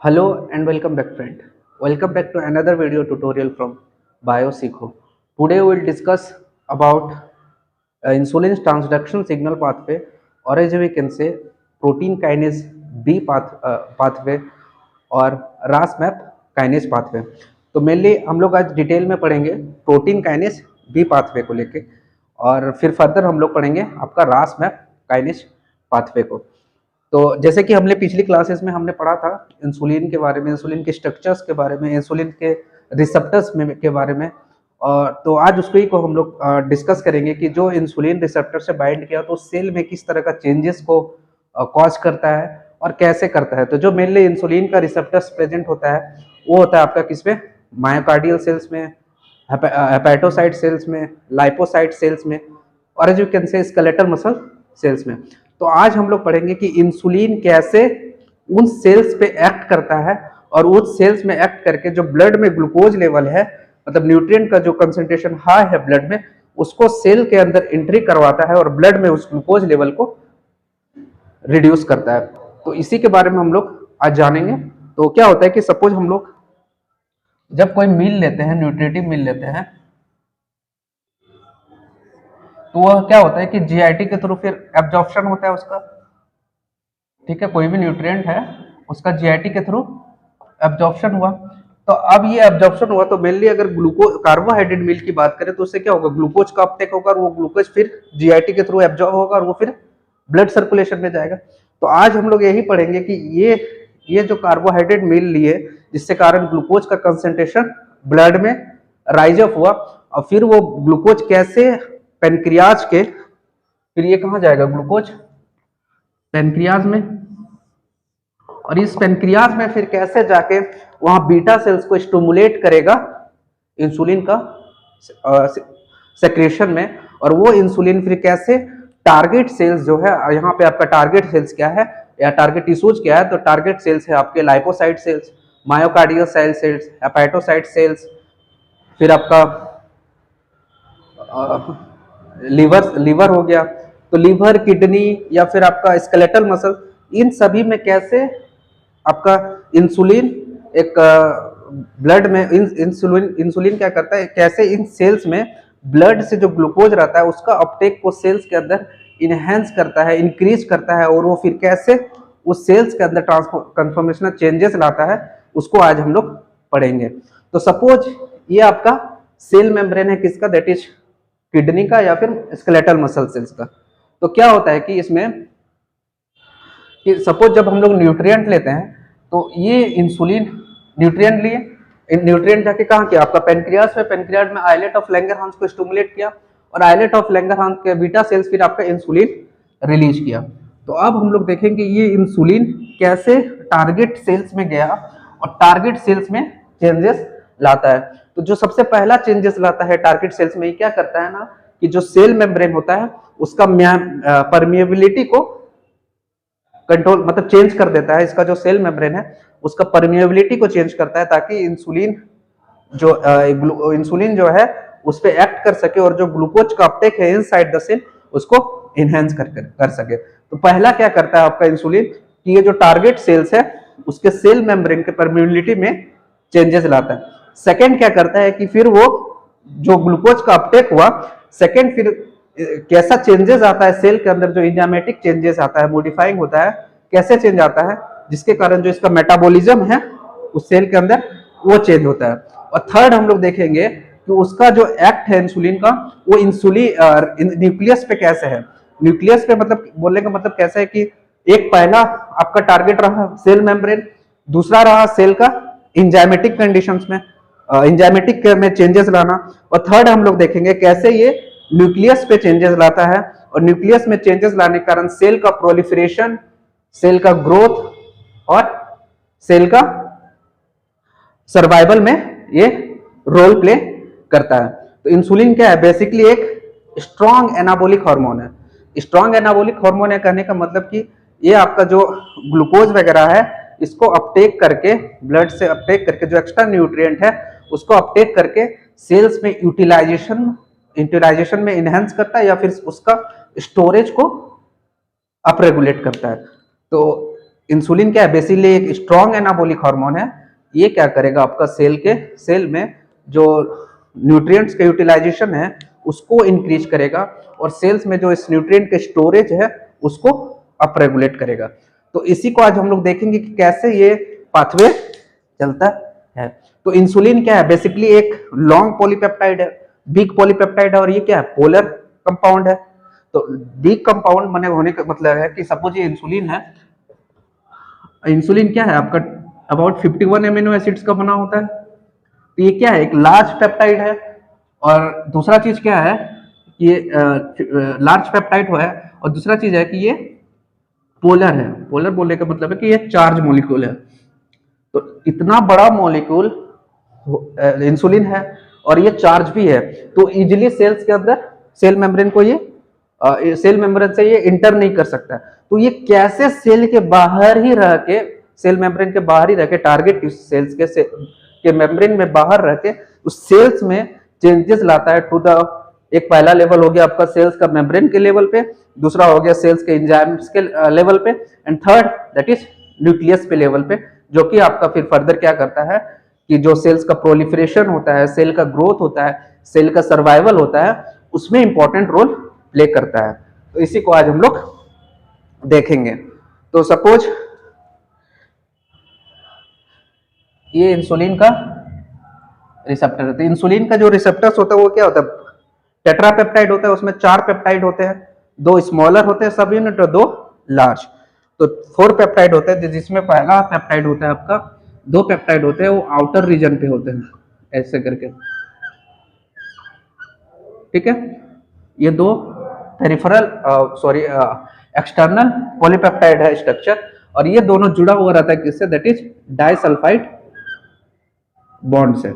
Hello and welcome back friend. Welcome back to another video tutorial from BioSeco. Today we will discuss about insulin transduction signal pathway, or as we can say protein kinase B pathway और RAS-MAP kinase pathway. तो mainly हम लोग आज detail में पढ़ेंगे protein kinase B pathway को लेके, और फिर फर्दर हम लोग पढ़ेंगे आपका RAS-MAP काइनेस पाथवे को। तो जैसे कि हमने पिछली क्लासेस में हमने पढ़ा था इंसुलिन के बारे में, इंसुलिन के स्ट्रक्चर्स के बारे में, इंसुलिन के रिसेप्टर्स में के बारे में, और तो आज उसको ही को हम लोग डिस्कस करेंगे कि जो इंसुलिन रिसेप्टर से बाइंड किया तो सेल में किस तरह का चेंजेस को कॉज करता है और कैसे करता है। तो जो मेनली इंसुलिन का रिसेप्टर्स प्रेजेंट होता है वो होता है आपका किसमें, मायोकार्डियल सेल्स में, हेपेटोसाइट सेल्स में, लाइपोसाइट सेल्स में, और as you can say skeletal muscle cells में। तो आज हम लोग पढ़ेंगे कि इंसुलिन कैसे उन सेल्स पे एक्ट करता है और उस सेल्स में एक्ट करके जो ब्लड में ग्लूकोज लेवल है, मतलब न्यूट्रिएंट का जो कंसंट्रेशन हाई है ब्लड में, उसको सेल के अंदर एंट्री करवाता है और ब्लड में उस ग्लूकोज लेवल को रिड्यूस करता है। तो इसी के बारे में हम लोग आज जानेंगे। तो क्या होता है कि सपोज हम लोग जब कोई मील लेते हैं, न्यूट्रिटिव मील लेते हैं, तो वह क्या होता है कि जीआईटी के थ्रू फिर एब्जॉर्प्शन होता है उसका, ठीक है, कोई भी न्यूट्रिएंट है उसका जीआईटी के थ्रू एब्जॉर्प्शन हुआ। तो अब ये एब्जॉर्प्शन हुआ तो मेनली अगर ग्लूकोज कार्बोहाइड्रेट मील की बात करें तो उससे क्या होगा, ग्लूकोज का अपटेक होगा और वो ग्लूकोज फिर जीआईटी के थ्रू एब्जॉर्ब होगा और वो फिर ब्लड सर्कुलेशन में जाएगा। तो आज हम लोग यही पढ़ेंगे कि ये जो कार्बोहाइड्रेट मील लिए जिससे कारण ग्लूकोज का कंसंट्रेशन ब्लड में राइज अप हुआ, और फिर वो ग्लूकोज कैसे पेनक्रियाज के, फिर ये कहाँ जाएगा, ग्लूकोज पेनक्रियाज में, और इस पेनक्रियाज में फिर कैसे जाके वहां बीटा सेल्स को स्टिमुलेट करेगा इंसुलिन का सेक्रेशन में, और वो इंसुलिन फिर कैसे टारगेट सेल्स जो है, यहाँ पे आपका टारगेट सेल्स क्या है या टारगेट टिश्यूज क्या है, तो टारगेट सेल्स है आपके lipocyte cells, myocardial cells, hepatocyte cells, फिर आपका लीवर हो गया, तो लीवर, किडनी या फिर आपका स्केलेटल मसल, इन सभी में कैसे आपका इंसुलिन एक ब्लड में इंसुलिन क्या करता है, कैसे इन सेल्स में ब्लड से जो ग्लूकोज रहता है उसका अपटेक को सेल्स के अंदर इनहेंस करता है, इंक्रीज करता है, और वो फिर कैसे उस सेल्स के अंदर ट्रांसफॉर्मेशनल चेंजेस लाता है, उसको आज हम लोग पढ़ेंगे। तो सपोज ये आपका सेल मेम्ब्रेन है किसका, दैट इज किडनी का या फिर स्केलेटल मसल सेल्स का। तो क्या होता है कि इसमें कि सपोज जब हम लोग न्यूट्रिएंट लेते हैं तो ये इंसुलिन न्यूट्रिएंट लिए, न्यूट्रिएंट जाके कहाँ किया, आपका पेनक्रियाज में, पेनक्रियाज में आइलेट ऑफ लैंगरहांस को स्टिमुलेट किया, और आइलेट ऑफ लैंगरहांस के बीटा सेल्स फिर आपका इंसुलिन रिलीज किया। तो अब हम लोग देखेंगे ये इंसुलिन कैसे टारगेट सेल्स में गया और टारगेट सेल्स में चेंजेस लाता है। तो जो सबसे पहला चेंजेस लाता है टारगेट सेल्स में, क्या करता है ना कि जो सेल मेम्ब्रेन होता है उसका परमिएबिलिटी को कंट्रोल, मतलब चेंज कर देता है। इसका जो सेल मेम्ब्रेन है उसका परमिएबिलिटी को चेंज करता है ताकि इंसुलिन जो है उस पर एक्ट कर सके और जो ग्लूकोज का अपटेक है इनसाइड द सेल उसको इनहेंस कर सके। तो पहला क्या करता है आपका इंसुलिन कि ये जो टारगेट सेल्स है उसके सेल मेम्ब्रेन के परमिएबिलिटी में चेंजेस लाता है। सेकेंड क्या करता है कि फिर वो जो ग्लूकोज का अपटेक हुआ, सेकेंड फिर कैसा चेंजेस आता है सेल के अंदर, जो इंजाइमेटिक चेंजेस आता है, मॉडिफाइंग होता है, कैसे चेंज आता है, जिसके कारण जो इसका मेटाबॉलिज्म है उस सेल के अंदर वो चेंज होता है। और थर्ड हम लोग देखेंगे कि उसका जो एक्ट है इंसुलिन का वो इंसुलिन न्यूक्लियस पे कैसे है। न्यूक्लियस पे मतलब बोलने का मतलब कैसा है कि एक पहला आपका टारगेट रहा सेल मेम्ब्रेन, दूसरा रहा सेल का इंजाइमेटिक कंडीशंस में, इंजाइमेटिक में चेंजेस लाना, और थर्ड हम लोग देखेंगे कैसे ये न्यूक्लियस पे चेंजेस लाता है, और न्यूक्लियस में चेंजेस लाने के कारण सेल का प्रोलिफरेशन, सेल का ग्रोथ और सेल का सर्वाइवल में ये रोल प्ले करता है। तो इंसुलिन क्या है, बेसिकली एक स्ट्रॉन्ग एनाबोलिक हार्मोन है। स्ट्रॉन्ग एनाबोलिक हार्मोन है कहने का मतलब कि ये आपका जो ग्लूकोज वगैरह है इसको अपटेक करके, ब्लड से अपटेक करके, जो एक्स्ट्रा न्यूट्रिएंट है उसको अपटेक करके सेल्स में यूटिलाइजेशन में इनहेंस करता है या फिर उसका स्टोरेज को अप रेगुलेट करता है। तो इंसुलिन क्या है, बेसिकली एक स्ट्रॉन्ग एनाबॉलिक हार्मोन है। ये क्या करेगा, आपका सेल में जो न्यूट्रिएंट्स के यूटिलाइजेशन है उसको इंक्रीज करेगा, और सेल्स में जो इस न्यूट्रिएंट के स्टोरेज है उसको अप रेगुलेट करेगा। तो इसी को आज हम लोग देखेंगे कि कैसे ये पाथवे चलता है। तो इंसुलिन क्या है, बेसिकली एक लॉन्ग पॉलीपेप्टाइड है, बिग पॉलीपेप्टाइड है, और ये क्या है, पोलर कंपाउंड है। तो बिग कंपाउंड बने होने का मतलब है कि सपोज ये इंसुलिन है, इंसुलिन क्या है आपका अबाउट 51 एमिनो एसिड्स का बना होता है। तो ये क्या है, एक लार्ज पेप्टाइड है। और दूसरा चीज क्या है, ये लार्ज पेप्टाइड है, और दूसरा चीज है कि ये पोलर है। पोलर बोलने का मतलब है कि ये चार्ज मॉलिक्यूल है। तो इतना बड़ा मॉलिक्यूल इंसुलिन है और ये चार्ज भी है, तो इजीली सेल्स के अंदर सेल मेम्ब्रेन को ये सेल मेम्ब्रेन से ये इंटर नहीं कर सकता। तो ये कैसे सेल के बाहर ही रह के, सेल मेम्ब्रेन के बाहर ही रह के, टारगेट सेल्स के मेम्ब्रेन में बाहर रह के उस सेल्स में चेंजेस लाता है टू द, एक पहला लेवल हो गया आपका सेल्स का मेम्ब्रेन के लेवल पे, दूसरा हो गया सेल्स के एंजाइम्स के लेवल पे, and third that is nucleus पे लेवल पे, जो कि आपका फिर फर्दर क्या करता है कि जो सेल्स का प्रोलिफरेशन होता है, सेल का ग्रोथ होता है, सेल का सर्वाइवल होता है, उसमें इंपॉर्टेंट रोल प्ले करता है। तो इसी को आज हम लोग देखेंगे। तो सपोज ये इंसुलिन का रिसेप्टर है। तो इंसुलिन का जो रिसेप्टर्स होता है वो क्या होता है, टेट्रापेप्टाइड होता है, उसमें 4 पेप्टाइड होते हैं, 2 स्मॉलर होते हैं सब यूनिट और 2 लार्ज। तो 4 पेप्टाइड होते हैं, जिसमें पहला पेप्टाइड होता है आपका, 2 पेप्टाइड होते हैं वो आउटर रीजन पे होते हैं ऐसे करके, ठीक है। ये 2 पेरिफेरल एक्सटर्नल पॉलीपेप्टाइड है स्ट्रक्चर, और ये दोनों जुड़ा हुआ रहता है किससे, दैट इज डाइसल्फाइड बॉन्ड से।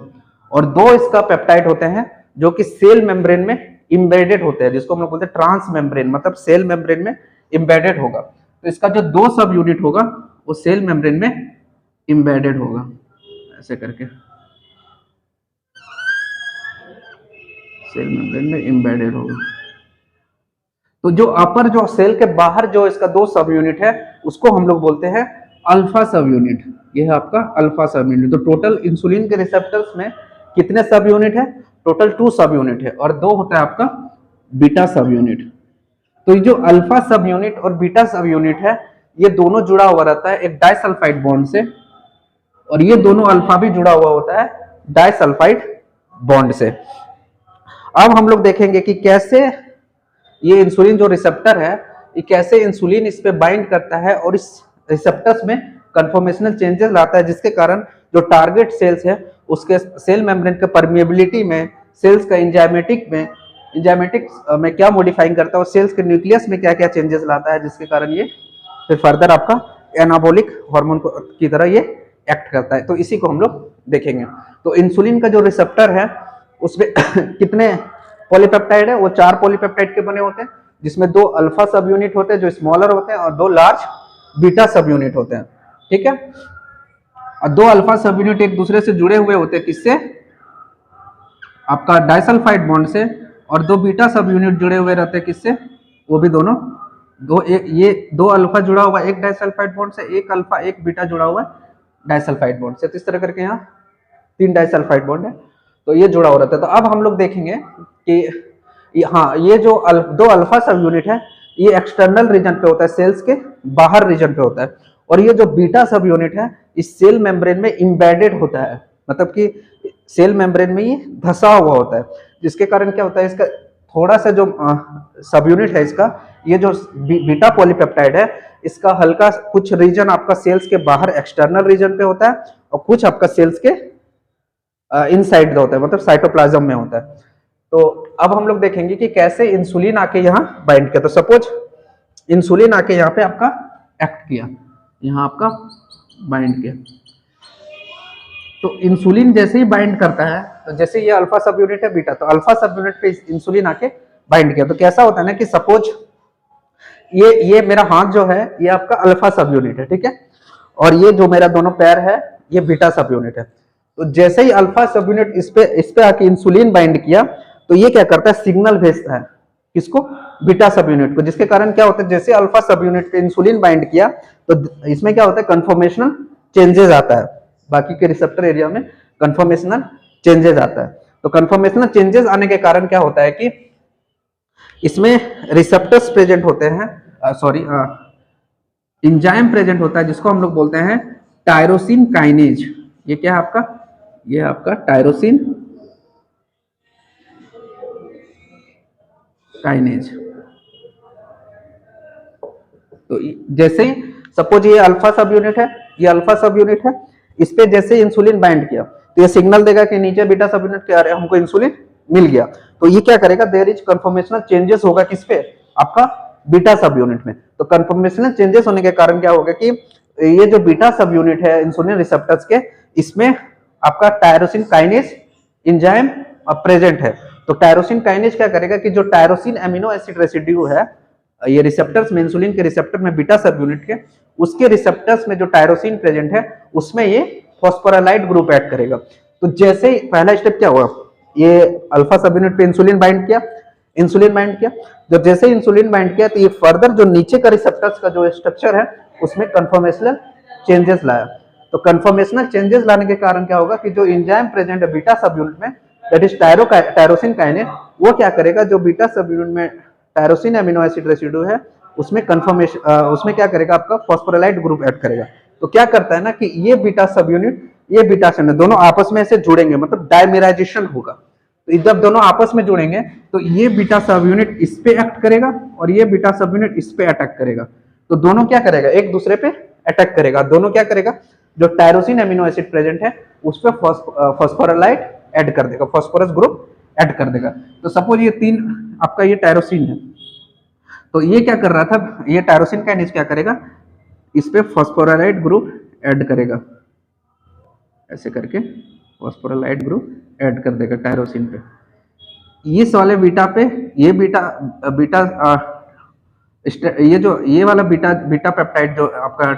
और 2 इसका पेप्टाइड होते हैं जो कि सेल मेम्ब्रेन में इंबेडेड होते हैं, जिसको हम लोग बोलते हैं ट्रांस मेम्ब्रेन, मतलब सेल मेम्ब्रेन में इंबेडेड होगा। तो इसका जो 2 सब यूनिट होगा वो सेल मेम्ब्रेन में इंबेडेड होगा ऐसे करके, सेल मेम्ब्रेन में इंबेडेड होगा। तो जो अपर, जो सेल के बाहर जो इसका 2 सब यूनिट है उसको हम लोग बोलते हैं अल्फा सब यूनिट। ये है आपका अल्फा सब यूनिट। तो टोटल इंसुलिन के रिसेप्टर्स में कितने सब यूनिट है, टोटल 2 सब यूनिट है, और 2 होता है आपका बीटा सब यूनिट। तो ये जो अल्फा सब यूनिट और बीटा सब यूनिट है ये दोनों जुड़ा हुआ रहता है एक डाइसल्फाइड बॉन्ड से, और ये दोनों अल्फा भी जुड़ा हुआ होता है डाइसल्फाइड बॉन्ड से। अब हम लोग देखेंगे कि कैसे ये इंसुलिन जो रिसेप्टर है ये कैसे इंसुलिन इस पे बाइंड करता है और इस रिसेप्टर्स में कन्फॉर्मेशनल चेंजेस लाता है, जिसके कारण जो टारगेट सेल्स है उसके सेल मेम्ब्रेन के परमिएबिलिटी में, सेल्स का इंजाइमेटिक्स में क्या मॉडिफाइंग करता है, और सेल्स के न्यूक्लियस में क्या क्या चेंजेस लाता है, जिसके कारण ये फिर फर्दर आपका एनाबॉलिक हार्मोन की तरह ये एक्ट करता है। तो इसी को हम लोग देखेंगे। तो इंसुलिन का जो रिसेप्टर है उसमें कितने पॉलीपेप्टाइड है, वो 4 पॉलीपेप्टाइड के बने होते हैं, जिसमें 2 अल्फा सब यूनिट होते हैं जो स्मॉलर होते हैं, और 2 लार्ज बीटा सब यूनिट होते हैं, ठीक है। और 2 अल्फा सब यूनिट एक दूसरे से जुड़े हुए होते हैं किससे, आपका डाइसल्फाइड बॉन्ड से, और 2 बीटा सब यूनिट जुड़े हुए रहते हैं किससे, वो भी दोनों ये 2 अल्फा जुड़ा हुआ एक डाइसल्फाइड बॉन्ड से, 1 अल्फा 1 बीटा जुड़ा हुआ डाइसल्फाइड बॉन्ड से। तो इस तरह करके यहाँ 3 डाइसल्फाइड बॉन्ड है, तो ये जुड़ा हो रहता है। तो अब हम लोग देखेंगे कि हाँ, ये जो 2 अल्फा सब यूनिट है ये एक्सटर्नल रीजन पे होता है, सेल्स के बाहर रीजन पे होता है, और ये जो बीटा सब यूनिट है इस सेल मेम्ब्रेन में इंबेडेड होता है, मतलब कि सेल मेम्ब्रेन में ये धसा हुआ होता है, जिसके कारण क्या होता है, इसका थोड़ा सा जो सब यूनिट है इसका, ये जो बीटा पॉलीपेप्टाइड है इसका हल्का कुछ रीजन आपका सेल्स के बाहर एक्सटर्नल रीजन पे होता है, और कुछ आपका सेल्स के इनसाइड होता है, मतलब साइटोप्लाज्म में होता है। तो अब हम लोग देखेंगे कि कैसे इंसुलिन आके यहाँ बाइंड किया। तो सपोज इंसुलिन आके यहाँ पे आपका एक्ट किया, यहाँ आपका बाइंड किया। तो इंसुलिन जैसे ही बाइंड करता है, तो जैसे ये अल्फा सब यूनिट है बीटा, तो अल्फा सब यूनिट पे इंसुलिन आके बाइंड किया। तो कैसा होता है ना कि सपोज ये मेरा हाथ जो है ये आपका अल्फा सब यूनिट है, ठीक है, और ये जो मेरा दोनों पैर है ये बीटा सब यूनिट है। तो जैसे ही अल्फा सब यूनिट इस पे आके इंसुलिन बाइंड किया, तो ये क्या करता है, सिग्नल भेजता है किसको, बीटा सब यूनिट को, जिसके कारण क्या होता है, जैसे अल्फा सब यूनिट पे इंसुलिन बाइंड किया तो इसमें क्या होता है, कन्फॉर्मेशनल चेंजेस आता है, बाकी के रिसेप्टर एरिया में कन्फॉर्मेशनल चेंजेस आता है। तो कन्फॉर्मेशनल चेंजेस आने के कारण क्या होता है कि इसमें रिसेप्टर्स प्रेजेंट होते हैं, एंजाइम प्रेजेंट होता है जिसको हम लोग बोलते हैं टायरोसिन काइनेज। ये क्या है आपका, ये आपका टायरोसिन काइनेज। तो जैसे ही सपोज ये अल्फा सब यूनिट है, ये अल्फा सब यूनिट है, इस पे जैसे इंसुलिन बाइंड किया तो ये सिग्नल देगा कि नीचे बीटा सब यूनिट के आ रहे हैं, हमको इंसुलिन मिल गया। तो ये क्या करेगा, देयर इज कन्फॉर्मेशनल चेंजेस होगा किस पे, आपका बीटा सब यूनिट में। तो कन्फॉर्मेशनल चेंजेस होने के कारण क्या होगा कि ये जो बीटा सब यूनिट है इंसुलिन रिसेप्टर्स के, इसमें आपका टायरोसिन काइनेज एंजाइम प्रेजेंट है। तो टायरोसिन काइनेज क्या करेगा कि जो टायरोसिन एमिनो एसिड रेसिड्यू है ये रिसेप्टर्स में, इंसुलिन के रिसेप्टर में बीटा सब यूनिट के, उसके रिसेप्टर्स में जो टायरोसिन प्रेजेंट है उसमें ये फॉस्फोराइलाइड ग्रुप ऐड करेगा। तो जैसे ही पहला स्टेप क्या हुआ, ये अल्फा सब यूनिट पे इंसुलिन बाइंड किया, जब जैसे इंसुलिन बाइंड किया तो ये फर्दर जो नीचे का रिसेप्टर्स का जो स्ट्रक्चर है उसमें कन्फॉर्मेशनल चेंजेस लाया। तो कन्फॉर्मेशनल चेंजेस लाने के कारण क्या होगा कि जो एंजाइम प्रेजेंट है बीटा सब यूनिट में, दैट इज टायरोसिन काइनेज, वो क्या करेगा, जो बीटा सब यूनिट में टायरोसिन एमिनो एसिड रेसिड्यू है उसमें उसमें क्या करेगा, आपका फॉस्फोराइलाइड ग्रुप ऐड करेगा। तो क्या करता है ना कि ये बीटा सब यूनिट, ये बीटा सब यूनिट दोनों आपस में से जुड़ेंगे, मतलब डायमेराइजेशन होगा। तो जब दोनों आपस में जुड़ेंगे तो ये बीटा सब यूनिट इस पे एक्ट करेगा और ये बीटा सब यूनिट इस पे अटैक करेगा। तो दोनों क्या करेगा, एक दूसरे पे अटैक करेगा। दोनों क्या करेगा, जो टायरोसिन एमिनो एसिड प्रेजेंट है उस पर फॉस्फोराइलाइड ऐड कर देगा, फॉस्फोरस ग्रुप ऐड कर देगा। तो सपोज ये तीन आपका ये टायरोसिन है, तो ये क्या कर रहा था, ये टायरोसिन काइनेज क्या करेगा, इस पे फॉस्फोराइलाइड ग्रुप ऐड करेगा, ऐसे करके फॉस्फोराइलाइड ग्रुप ऐड कर देगा टायरोसिन पे। इस वाले बीटा पे ये ये जो ये वाला बीटा पेप्टाइड जो आपका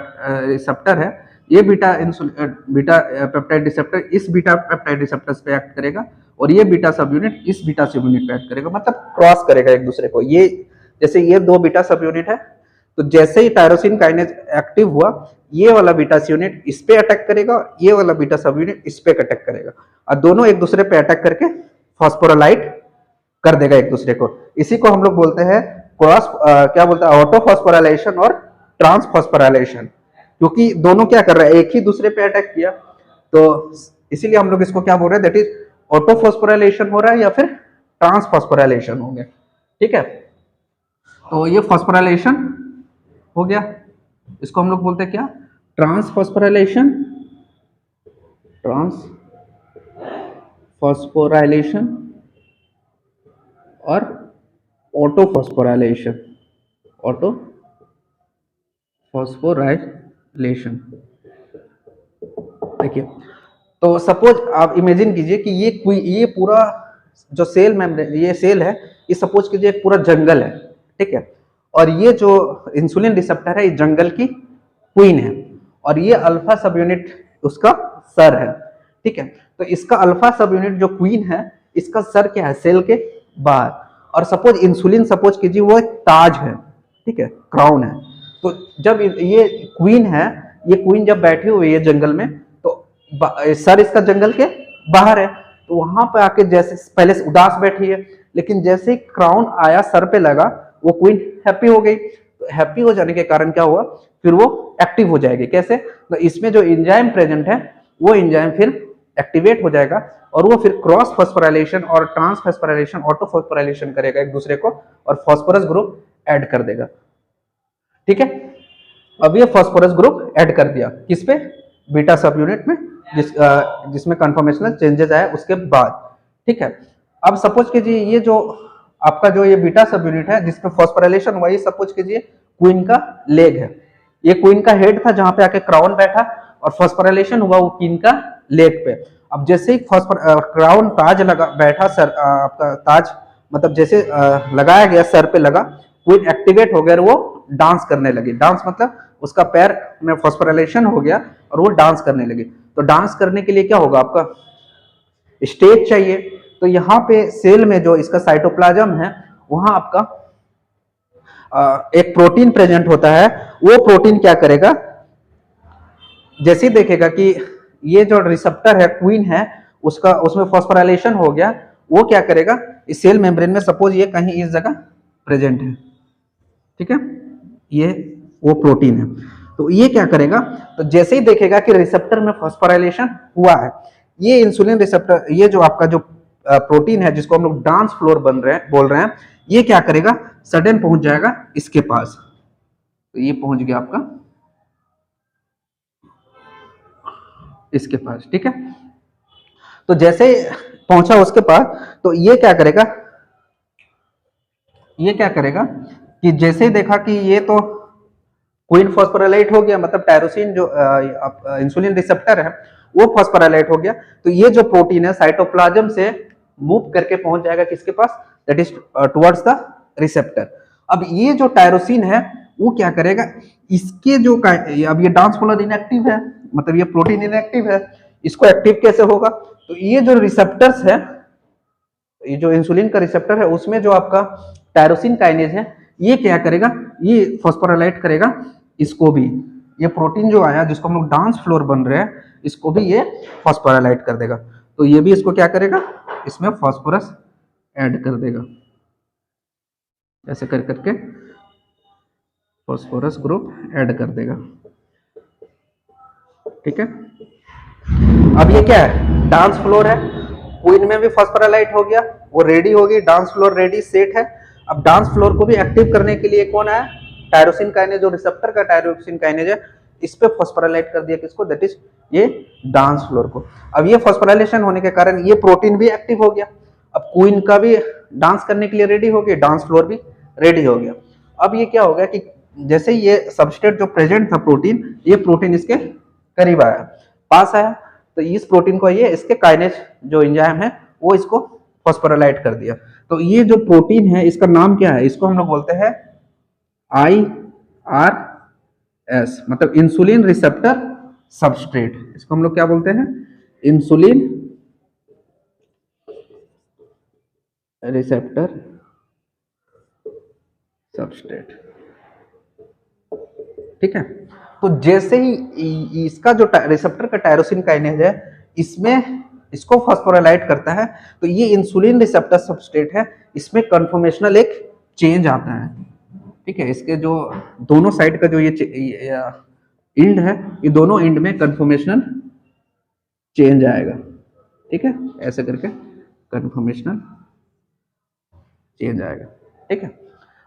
रिसेप्टर है, ये बीटा पेप्टाइड रिसेप्टर इस बीटा पेप्टाइड रिसेप्टर्स पे एक्ट करेगा और ये बीटा सब यूनिट इस बीटा सब यूनिट पे एक्ट करेगा, मतलब क्रॉस करेगा एक दूसरे को। ये जैसे ये दो बीटा सब यूनिट है, तो जैसे ही टायरोसिन काइनेज एक्टिव हुआ, ये वाला बीटा सब यूनिट इस पे अटैक करेगा, ये वाला बीटा सब यूनिट इस पे अटैक करेगा, और दोनों एक दूसरे पे अटैक करके फॉस्फोराइलाइड कर देगा एक दूसरे को। इसी को हम लोग बोलते हैं क्या बोलते हैं, ऑटो फॉस्फोराइलेशन और ट्रांसफॉस्फोराइलेशन, क्योंकि दोनों क्या कर रहे हैं, एक ही दूसरे पे अटैक किया, तो इसीलिए हम लोग इसको क्या बोल रहे हैं, दैट इज ऑटो फॉस्फोराइलेशन हो रहा है या फिर ट्रांसफॉस्फोराइलेशन हो गया। ठीक है, तो ये फॉस्फोराइलेशन हो गया, इसको हम लोग बोलते हैं क्या, ट्रांसफॉस्फोराइलेशन, और ऑटो फॉस्फोराइलेशन। देखिए, तो सपोज आप इमेजिन कीजिए कि ये पूरा जो सेल मेम्ब्रेन, ये सेल है, ये सपोज कीजिए एक पूरा जंगल है, ठीक है, और ये जो इंसुलिन रिसेप्टर है ये जंगल की क्वीन है, और ये अल्फा सब यूनिट उसका सर है। ठीक है, तो इसका अल्फा सब यूनिट जो क्वीन है, इसका सर क्या है, सेल के बाहर, और सपोज इंसुलिन सपोज कीजिए वो एक ताज है, ठीक है, क्राउन है। तो जब ये क्वीन है, ये क्वीन जब बैठी हुई है जंगल में, तो सर इसका जंगल के बाहर है, तो वहां पे आके जैसे पहले से उदास बैठी है, लेकिन जैसे ही क्राउन आया सर पे लगा, वो क्वीन हैप्पी हो गई। तो हैप्पी हो जाने के कारण क्या हुआ, फिर वो एक्टिव हो जाएगी। कैसे, तो इसमें जो एंजाइम प्रेजेंट है वो एंजाइम फिर एक्टिवेट हो जाएगा, और वो फिर क्रॉस फॉस्फोराइलेशन और ट्रांसफॉस्फोराइलेशन, ऑटो फॉस्फोराइलेशन करेगा एक दूसरे को, और फॉस्फोरस ग्रुप ऐड कर देगा। ठीक है, अब ये फॉस्फोरस ग्रुप ऐड कर दिया किस पे, बीटा सब यूनिट में, जिसमें कन्फर्मेशनल चेंजेस आए उसके बाद। ठीक है, अब सपोज कीजिए ये जो आपका जो ये बीटा सब यूनिट है जिसमें फॉस्फोराइलेशन हुआ, ये सपोज कीजिए क्वीन का लेग है, ये क्वीन का हेड था जहां पे आके क्राउन बैठा, और फॉस्फोराइलेशन हुआ वो क्वीन का लेग पे। अब जैसे ही क्राउन ताज लगा बैठा, सर आपका ताज मतलब जैसे लगाया गया सर पे लगा, क्वीन एक्टिवेट हो गया और वो डांस करने लगी। डांस मतलब उसका पैर में फॉस्फोराइलेशन हो गया और वो डांस करने लगी। तो डांस करने के लिए क्या होगा, आपका स्टेज चाहिए। तो यहाँ पे सेल में जो इसका साइटोप्लाज्म है, वहां आपका एक प्रोटीन प्रेजेंट होता है, वो प्रोटीन क्या करेगा, जैसे ही देखेगा कि ये जो रिसेप्टर है क्वीन है उसका उसमें फॉस्फोराइलेशन हो गया, वो क्या करेगा इस सेल मेम्ब्रेन में, सपोज ये कहीं इस जगह प्रेजेंट है, ठीक है, ये वो प्रोटीन है, तो ये क्या करेगा, तो जैसे ही देखेगा कि रिसेप्टर में फॉस्फोराइलेशन हुआ है, ये इंसुलिन रिसेप्टर, ये जो आपका जो प्रोटीन है जिसको हम लोग डांस फ्लोर बोल रहे हैं, ये क्या करेगा, सडन पहुंच जाएगा इसके पास, तो ये पहुंच गया आपका इसके पास, ठीक है। तो जैसे पहुंचा उसके पास, तो ये क्या करेगा, ये क्या करेगा कि जैसे ही देखा कि ये तो क्वीन फॉस्फोराइलेट हो गया, मतलब टायरोसिन जो इंसुलिन रिसेप्टर है वो फॉस्फोराइलेट हो गया, तो ये जो प्रोटीन है साइटोप्लाज्म से मूव करके पहुंच जाएगा किसके पास, that is towards the receptor. अब ये जो टायरोसिन है वो क्या करेगा, इसके जो अब ये डांस फ्लोर इनएक्टिव है, मतलब ये प्रोटीन इनएक्टिव है, इसको एक्टिव कैसे होगा, तो ये जो रिसेप्टर्स है, ये जो इंसुलिन का रिसेप्टर है उसमें जो आपका टायरोसिन काइनेज है, ये क्या करेगा, ये फॉस्फोराइलेट करेगा इसको भी, ये प्रोटीन जो आया जिसको हम लोग डांस फ्लोर बन रहे हैं, इसको भी ये फॉस्फोराइलेट कर देगा, तो ये भी इसको क्या करेगा, इसमें फॉस्फोरस ऐड कर देगा, ऐसे कर करके फॉस्फोरस ग्रुप ऐड कर देगा, ठीक है। अब ये क्या है, डांस फ्लोर है, क्वीन में भी फॉस्फोराइलेट हो गया, वो रेडी होगी, डांस फ्लोर रेडी सेट है। अब डांस फ्लोर को भी एक्टिव करने के लिए कौन है, टायरोसिन काइनेज, जो रिसेप्टर का टायरोसिन काइनेज है, इस पे फॉस्फोराइलेट कर दिया किसको, दैट इज ये डांस फ्लोर को। अब ये फॉस्फोराइलेशन होने के कारण ये प्रोटीन भी एक्टिव हो गया, अब क्वीन का भी डांस करने के लिए रेडी हो गया, डांस फ्लोर भी रेडी हो गया। अब ये क्या हो गया कि जैसे ये सबस्ट्रेट जो प्रेजेंट था प्रोटीन, ये प्रोटीन इसके करीब आया, पास आया, तो इस प्रोटीन को ये इसके काइनेज जो एंजाइम है वो इसको फॉस्फोराइलेट कर दिया। तो ये जो प्रोटीन है इसका नाम क्या है, इसको हम लोग बोलते हैं IRS, मतलब इंसुलिन रिसेप्टर सबस्ट्रेट, इसको हम लोग क्या बोलते हैं, इंसुलिन रिसेप्टर सबस्ट्रेट, ठीक है। तो जैसे ही इसका जो रिसेप्टर का टायरोसिन काइनेज है इसमें इसको फॉस्फोराइलेट करता है, तो ये इंसुलिन रिसेप्टर सबस्ट्रेट है, इसमें कन्फर्मेशनल एक चेंज आता है, ठीक है। इसके जो दोनों साइड का जो ये इंड है, ये दोनों इंड में कन्फर्मेशनल चेंज आएगा, ठीक है, ऐसे करके कन्फर्मेशनल चेंज आएगा, ठीक है।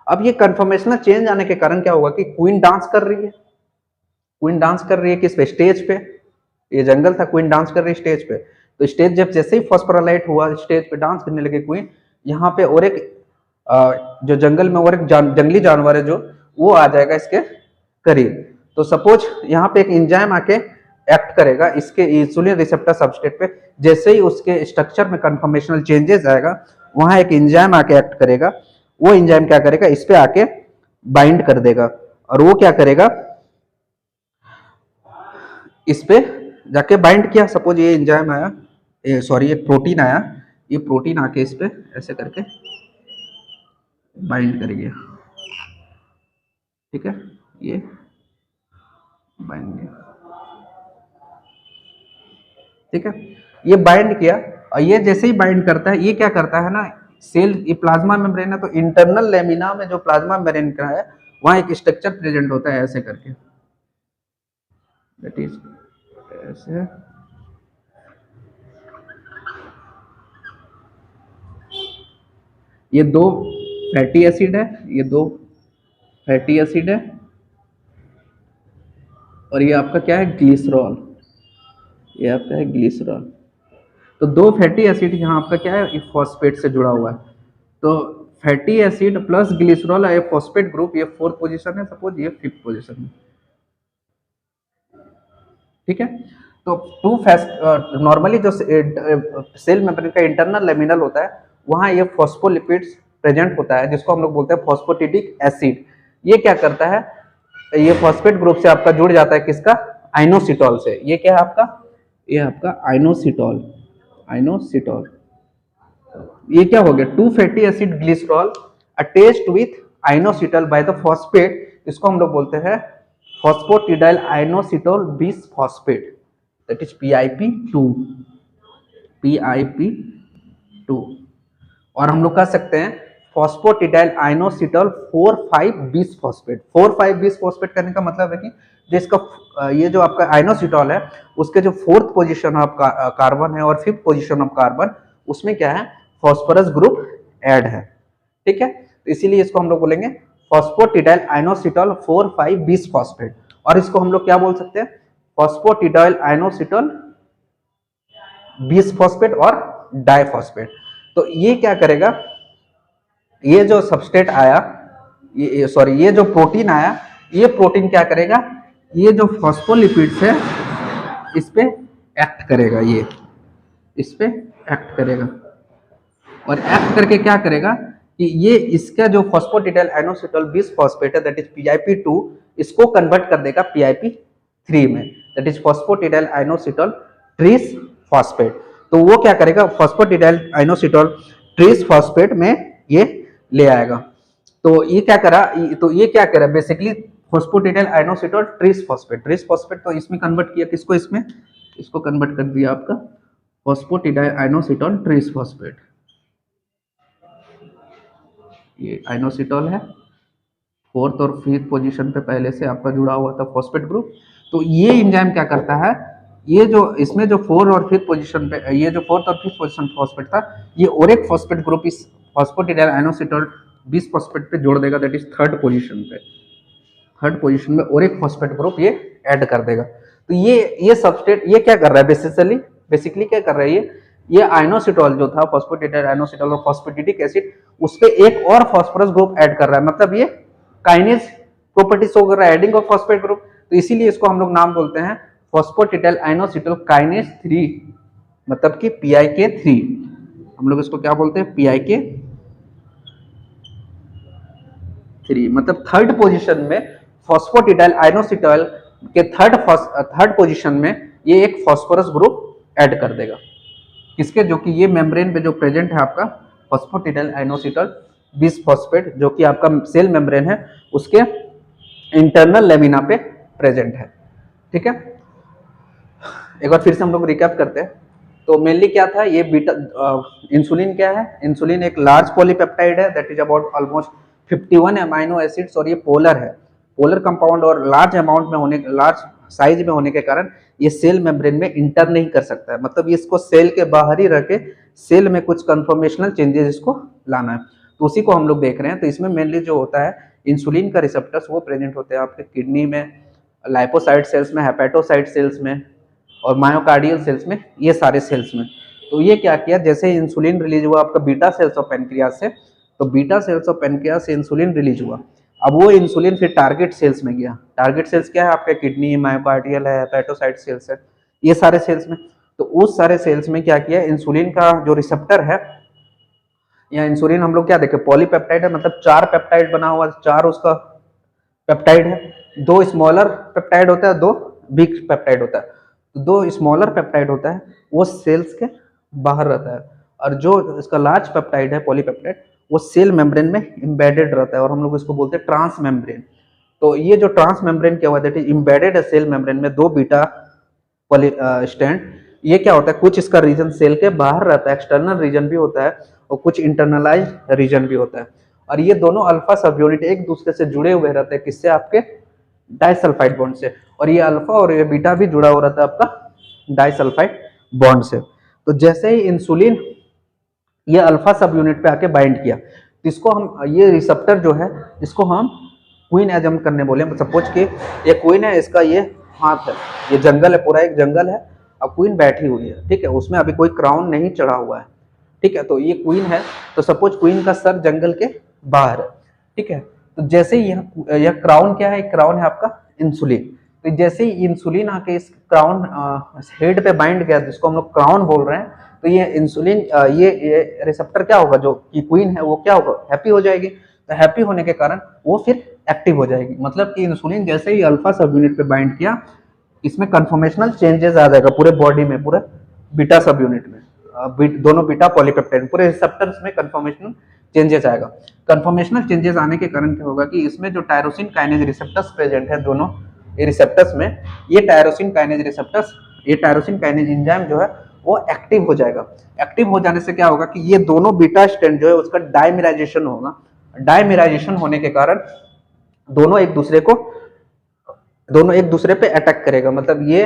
अब ये कन्फर्मेशनल चेंज आने के कारण क्या होगा कि क्वीन डांस कर रही है, क्वीन डांस कर रही है किस पे, स्टेज पे, ये जंगल था, क्वीन डांस कर रही है स्टेज पे, तो स्टेज जब जैसे ही फॉस्फोराइलेट हुआ, स्टेज पे डांस करने लगे क्वीन, यहाँ पे और एक जो जंगल में और एक जंगली जानवर है जो वो आ जाएगा इसके करीब, तो सपोज यहाँ पे एक एंजाइम आके एक्ट करेगा इसके इंसुलिन रिसेप्टर सबस्ट्रेट पे, जैसे ही उसके स्ट्रक्चर में कन्फर्मेशनल चेंजेस आएगा, वहां एक एंजाइम आके एक्ट करेगा, वो एंजाइम क्या करेगा, इस पे आके बाइंड कर देगा, और वो क्या करेगा, इस पे जाके बाइंड किया, सपोज ये एंजाइम आया, सॉरी ये प्रोटीन आया, ये प्रोटीन आके इस पे ऐसे करके बाइंड कर गया, ठीक है, ये बाइंड किया, ठीक है, ये बाइंड किया, और ये जैसे ही बाइंड करता है, ये क्या करता है ना, सेल, ये प्लाज्मा मेम्ब्रेन है, तो इंटरनल लेमिना में जो प्लाज्मा मेम्ब्रेन का है वहां एक स्ट्रक्चर प्रेजेंट होता है ऐसे करके, दैट इज ऐसे, ये दो फैटी एसिड है, ये दो फैटी एसिड है, और ये आपका क्या है, ग्लिसरॉल, ये आपका है ग्लिसरॉल, तो दो फैटी एसिड यहाँ आपका क्या है, ये फॉस्फेट से जुड़ा हुआ है, तो फैटी एसिड प्लस ग्लिसरॉल ये फॉस्फेट ग्रुप, ये 4th पोजीशन है, सपोज ये 5th पोजीशन है, ठीक है। तो नॉर्मली जो सेल मेम्ब्रेन का इंटरनल लेमिनल होता है वहां ये फॉस्फोलिपिड्स प्रेजेंट होता है, जिसको हम लोग बोलते हैं फॉस्फोटिडिक एसिड, ये क्या करता है, ये फॉस्फेट ग्रुप से आपका जुड़ जाता है किसका, आइनोसिटॉल से, ये क्या है आपका, ये आपका आइनोसिटॉल, आइनोसिटॉल, ये क्या हो गया, 2 fatty acid glycerol attached with inositol by the phosphate, इसको हम लोग बोलते हैं phosphatidyl inositol bisphosphate, that is PIP2, PIP2। और हम लोग कह सकते हैं फॉस्फोटिडाइल आइनोसिटोल 4,5 बिसफॉस्फेट। 4,5 बिसफॉस्फेट करने का मतलब है कि जो इसका ये जो आपका आइनोसिटोल है उसके जो 4th पोजीशन ऑफ कार्बन है और 5th पोजीशन ऑफ कार्बन, उसमें क्या है, फॉस्फोरस ग्रुप ऐड है, ठीक है। तो इसीलिए इसको हम लोग बोलेंगे फॉस्फोटिडाइल आइनोसिटोल 4,5 बिसफॉस्फेट। और इसको हम लोग क्या बोल सकते हैं, फॉस्फोटिडाइल आइनोसिटोल बिसफॉस्फेट और डाइफॉस्फेट। तो ये क्या करेगा, ये जो सबस्ट्रेट आया, ये जो प्रोटीन आया, ये प्रोटीन क्या करेगा, ये जो फॉस्फोलिपिड्स है इस पे एक्ट करेगा, ये इस पे एक्ट करेगा और एक्ट करके क्या करेगा कि ये इसका जो फॉस्फोटिडाइल आइनोसिटोल बिसफॉस्फेट है दैट इज PIP2, इसको कन्वर्ट कर देगा PIP3 में, that is phosphatidyl inositol tris phosphate. तो वो क्या करेगा, फॉस्फोटिडाइल आइनोसिटोल ट्रीस फॉस्फेट में ये ले आएगा। तो ये क्या करा, तो ये क्या करा बेसिकली फॉस्फोटिडाइल आइनोसिटोल ट्रीस फॉस्फेट, तो इसमें कन्वर्ट किया किसको, इसको कन्वर्ट कर दिया आपका फॉस्फोटिडाइल आइनोसिटोल ट्रीस फॉस्फेट। ये आइनोसिटोल है, 4th और 5th पोजीशन पे पहले से आपका जुड़ा हुआ था फॉस्फेट ग्रुप। तो ये एंजाइम क्या करता है, ये जो इसमें जो 4th और 5th पोजीशन पे, ये जो 4th और 5th पोजीशन फॉस्फेट था, ये और एक फॉस्फेट ग्रुप इस फॉस्फोटिडाइल आइनोसिटोल बिसफॉस्फेट पे जोड़ देगा, दैट इज 3rd पोजीशन पे। 3rd पोजीशन में और एक फॉस्फेट ग्रुप ये ऐड कर देगा। तो ये सबस्ट्रेट ये क्या कर रहा है, बेसिकली क्या कर रहा है, ये आइनोसिटोल जो था फॉस्फोटिडाइल आइनोसिटोल और फॉस्फेटिडिक एसिड, उस पे एक और फॉस्फोरस ग्रुप ऐड कर रहा है, मतलब ये काइनेज प्रॉपर्टी शो कर रहा है, एडिंग ऑफ फॉस्फेट ग्रुप। तो इसीलिए इसको हम लोग नाम बोलते हैं फॉस्फोटिडाइल आइनोसिटोल काइनेज 3, मतलब कि PIK3। हम लोग इसको क्या बोलते हैं, PIK3, मतलब 3rd पोजीशन में फॉस्फोटिडाइल आइनोसिटोल के 3rd पोजीशन में ये एक फॉस्फोरस ग्रुप ऐड कर देगा, किसके, जो कि ये मेम्ब्रेन पे जो प्रेजेंट है आपका फॉस्फोटिडाइल आइनोसिटोल बिसफॉस्फेट, जो कि आपका सेल मेम्ब्रेन है उसके इंटरनल लेमिना पे प्रेजेंट है, ठीक है। एक बार फिर से हम लोग रिकैप करते हैं। तो मेनली क्या था, ये बीटा इंसुलिन क्या है, इंसुलिन एक लार्ज पॉलीपेप्टाइड है that is about almost 51 amino acids, और ये पोलर है, पोलर कंपाउंड, और लार्ज अमाउंट में होने, लार्ज साइज में होने के कारण ये सेल मेम्ब्रेन में इंटर नहीं कर सकता है, मतलब इसको सेल के बाहर ही रख के सेल में कुछ कन्फर्मेशनल चेंजेस इसको लाना है, तो उसी को हम लोग देख रहे हैं। तो इसमें मेनली जो होता है इंसुलिन का रिसेप्टर्स वो प्रेजेंट होते हैं आपके किडनी में, लाइपोसाइट सेल्स में, हेपेटोसाइट सेल्स में और मायोकार्डियल सेल्स में, ये सारे सेल्स में। तो ये क्या किया, जैसे इंसुलिन रिलीज हुआ आपका बीटा सेल्स ऑफ पेनक्रियास से, तो बीटा सेल्स ऑफ पेनक्रियास से इंसुलिन रिलीज हुआ, अब वो इंसुलिन फिर टारगेट सेल्स में गया। टारगेट सेल्स क्या है आपके, किडनी, मायोकार्डियल है, हेपेटोसाइट सेल्स है, ये सारे सेल्स में। तो उस सारे सेल्स में क्या किया, इंसुलिन का जो रिसेप्टर है, या इंसुलिन हम लोग क्या देखे, पॉलीपेप्टाइड है, मतलब 4 पेप्टाइड बना हुआ, 4 उसका पेप्टाइड है, 2 स्मॉलर पेप्टाइड होता है, 2 बिग पेप्टाइड होता है। तो 2 स्मॉलर पेप्टाइड होता है वो सेल्स के बाहर रहता है, और जो इसका लार्ज पेप्टाइड है पॉलीपेप्टाइड, वो सेल मेम्ब्रेन में एम्बेडेड रहता है, और हम लोग इसको बोलते हैं ट्रांस मेम्ब्रेन। तो ये जो ट्रांस मेम्ब्रेन क्या हुआ, दैट इज एम्बेडेड है सेल मेम्ब्रेन में 2 बीटा स्टैंड। ये क्या होता है, कुछ इसका रीजन सेल के बाहर रहता है, एक्सटर्नल रीजन भी होता है और कुछ इंटरनलाइज रीजन भी होता है, और ये दोनों अल्फा सब यूनिट एक दूसरे से जुड़े हुए रहते हैं, किससे, आपके डाइसल्फाइड बॉन्ड से, और ये अल्फा और ये बीटा भी जुड़ा हुआ रहता है आपका डाइसल्फाइड बॉन्ड से। तो जैसे ही इंसुलिन ये अल्फा सब यूनिट पे आके बाइंड किया, तो इसको हम, ये रिसेप्टर जो है इसको हम क्वीन एजम करने बोले, सपोज कि ये क्वीन है, इसका ये हाथ है, ये जंगल है, पूरा एक जंगल है, अब क्वीन बैठी हुई है, ठीक है, उसमें अभी कोई क्राउन नहीं चढ़ा हुआ है, ठीक है। तो ये क्वीन है, तो सपोज क्वीन का सर जंगल के बाहर है, ठीक है। तो जैसे ही यह क्राउन क्या है, क्राउन है आपका इंसुलिन। तो जैसे ही इंसुलिन आके इस क्राउन हेड पे बाइंड गया, जिसको हम लोग क्राउन बोल रहे हैं, तो ये इंसुलिन ये रिसेप्टर क्या होगा, जो कि क्वीन है वो क्या होगा, हैप्पी हो जाएगी। तो हैप्पी होने के कारण वो फिर एक्टिव हो जाएगी, मतलब कि इंसुलिन जैसे ही अल्फा सब यूनिट पे बाइंड किया, इसमें कन्फर्मेशनल चेंजेस आ जाएगा पूरे बॉडी में, पूरे बीटा सब यूनिट में, दोनों बीटा पॉलीपेप्टाइड पूरे रिसेप्टर्स में कन्फर्मेशनल चेंजेस आएगा। कन्फर्मेशनल चेंजेस आने के कारण क्या होगा कि इसमें जो टायरोसिन काइनेज रिसेप्टर्स प्रेजेंट है दोनों ये रिसेप्टर्स में, ये टायरोसिन काइनेज रिसेप्टर्स, ये टायरोसिन काइनेज एंजाइम जो है वो एक्टिव हो जाएगा। एक्टिव हो जाने से क्या होगा कि ये दोनों बीटा स्ट्रैंड जो है उसका डायमिराइजेशन होगा। डायमिराइजेशन होने के कारण दोनों एक दूसरे को दोनों एक दूसरे पे अटैक करेगा, मतलब ये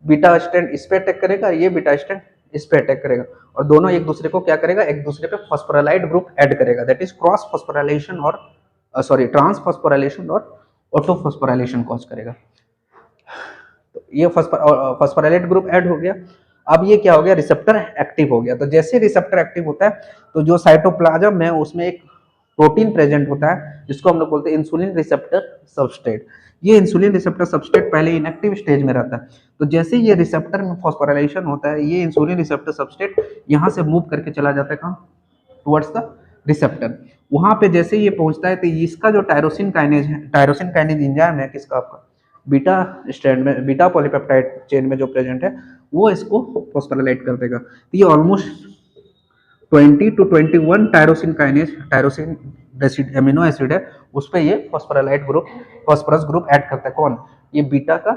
बीटा स्ट्रैंड इस पे अटैक करेगा, ये बीटा स्ट्रैंड इस पे अटैक करेगा, और दोनों एक दूसरे को क्या करेगा, एक दूसरे पे फॉस्फोराइलाइड ग्रुप ऐड करेगा, दैट इज क्रॉस फॉस्फोराइलेशन और सॉरी ट्रांस फॉस्फोराइलेशन और ऑटो फॉस्फोराइलेशन कॉज करेगा। तो ये फॉस्फोराइलेट ग्रुप ऐड हो गया। अब ये क्या हो गया, रिसेप्टर एक्टिव हो गया। तो जैसे रिसेप्टर एक्टिव होता है तो जो साइटोप्लाज्म है उसमें एक प्रोटीन प्रेजेंट होता है जिसको हम लोग बोलते हैं इंसुलिन रिसेप्टर सबस्ट्रेट। ये इंसुलिन रिसेप्टर सबस्ट्रेट पहले इनएक्टिव स्टेज में रहता है, तो जैसे ये रिसेप्टर में फॉस्फोराइलेशन होता है ये इंसुलिन रिसेप्टर सबस्ट्रेट यहाँ से मूव करके चला जाता है कहाँ, टुवर्ड्स द रिसेप्टर। वहां पे जैसे ये पहुंचता है तो इसका जो टायरोसिन काइनेज है, टायरोसिन काइनेज एंजाइम है किसका, आपका बीटा स्ट्रैंड में, बीटा पॉलीपेप्टाइड चेन में जो प्रेजेंट है वो इसको फॉस्फोराइलेट कर देगा। तो ये almost 20 to 21 tyrosine kinase, tyrosine amino acid है उस पर ये phosphorylate group, phosphorus group add करता है। कौन, ये बीटा का,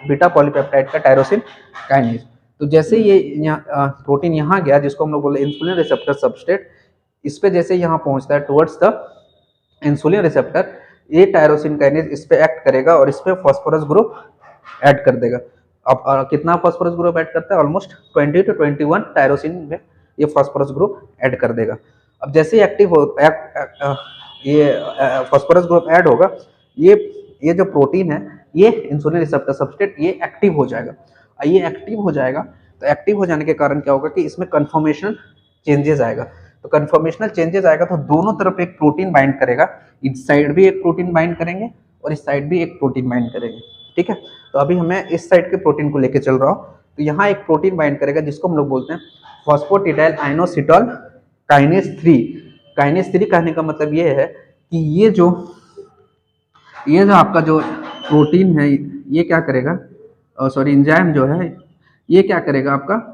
बीटा पॉलीपेप्टाइड का टायरोसिन काइनेज। तो जैसे ये प्रोटीन यहाँ गया जिसको हम लोग बोले इंसुलिन रिसेप्टर सबस्ट्रेट, इस पे जैसे यहाँ पहुंचता है टुवर्ड्स द इंसुलिन रिसेप्टर, ये टायरोसिन काइनेज इस पे एक्ट करेगा और इस पे फॉस्फोरस ग्रुप ऐड कर देगा। अब कितना फॉस्फोरस ग्रुप ऐड करता है, ऑलमोस्ट 20 to 21 टायरोसिन में ये फॉस्फोरस ग्रुप ऐड कर देगा। अब जैसे एक्टिव हो ये फॉस्फोरस ग्रुप ऐड होगा, ये जो प्रोटीन है ये इंसुलिन रिसेप्टर सबस्ट्रेट ये एक्टिव हो जाएगा। ये एक्टिव हो जाएगा तो एक्टिव हो जाने के कारण क्या होगा कि इसमें कन्फर्मेशनल चेंजेस आएगा। तो कन्फर्मेशनल चेंजेस आएगा तो दोनों तरफ एक प्रोटीन बाइंड करेगा, इस साइड भी एक प्रोटीन बाइंड करेंगे और इस साइड भी एक प्रोटीन बाइंड करेंगे। ठीक है, तो अभी हमें इस साइड के प्रोटीन को लेके चल रहा हूँ। तो यहाँ एक प्रोटीन बाइंड करेगा जिसको हम लोग बोलते हैं फॉस्फोटिडाइल आइनोसिटोल काइनेज 3। काइनेज 3 कहने का मतलब ये है कि ये जो आपका जो प्रोटीन है ये क्या करेगा, सॉरी एंजाइम जो है ये क्या करेगा, आपका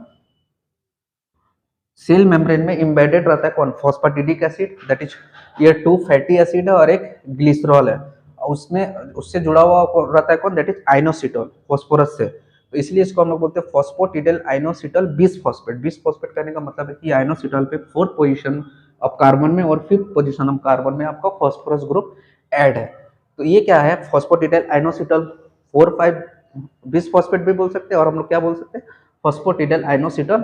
सेल मेम्ब्रेन में एम्बेडेड रहता है कौन, फॉस्फेटिडिक एसिड, दैट इज ये 2 फैटी एसिड है और एक ग्लिसरॉल है, उसमें उससे जुड़ा हुआ रहता है कौन, दैट इज आइनोसिटोल फॉस्फोरस से। तो इसलिए इसको हम लोग बोलते हैं फॉस्फोटिडाइल आइनोसिटोल बिसफॉस्फेट। बिसफॉस्फेट कहने का मतलब है कि आइनोसिटोल पे 4th पोजीशन ऑफ कार्बन में और 5th पोजीशन ऑफ कार्बन में आपका फॉस्फोरस ग्रुप ऐड है। तो ये क्या है, फॉस्फोटिडाइल आइनोसिटोल 4,5 बिसफॉस्फेट भी बोल सकते हैं और हम लोग क्या बोल सकते हैं, फॉस्फोटिडाइल आइनोसिटोल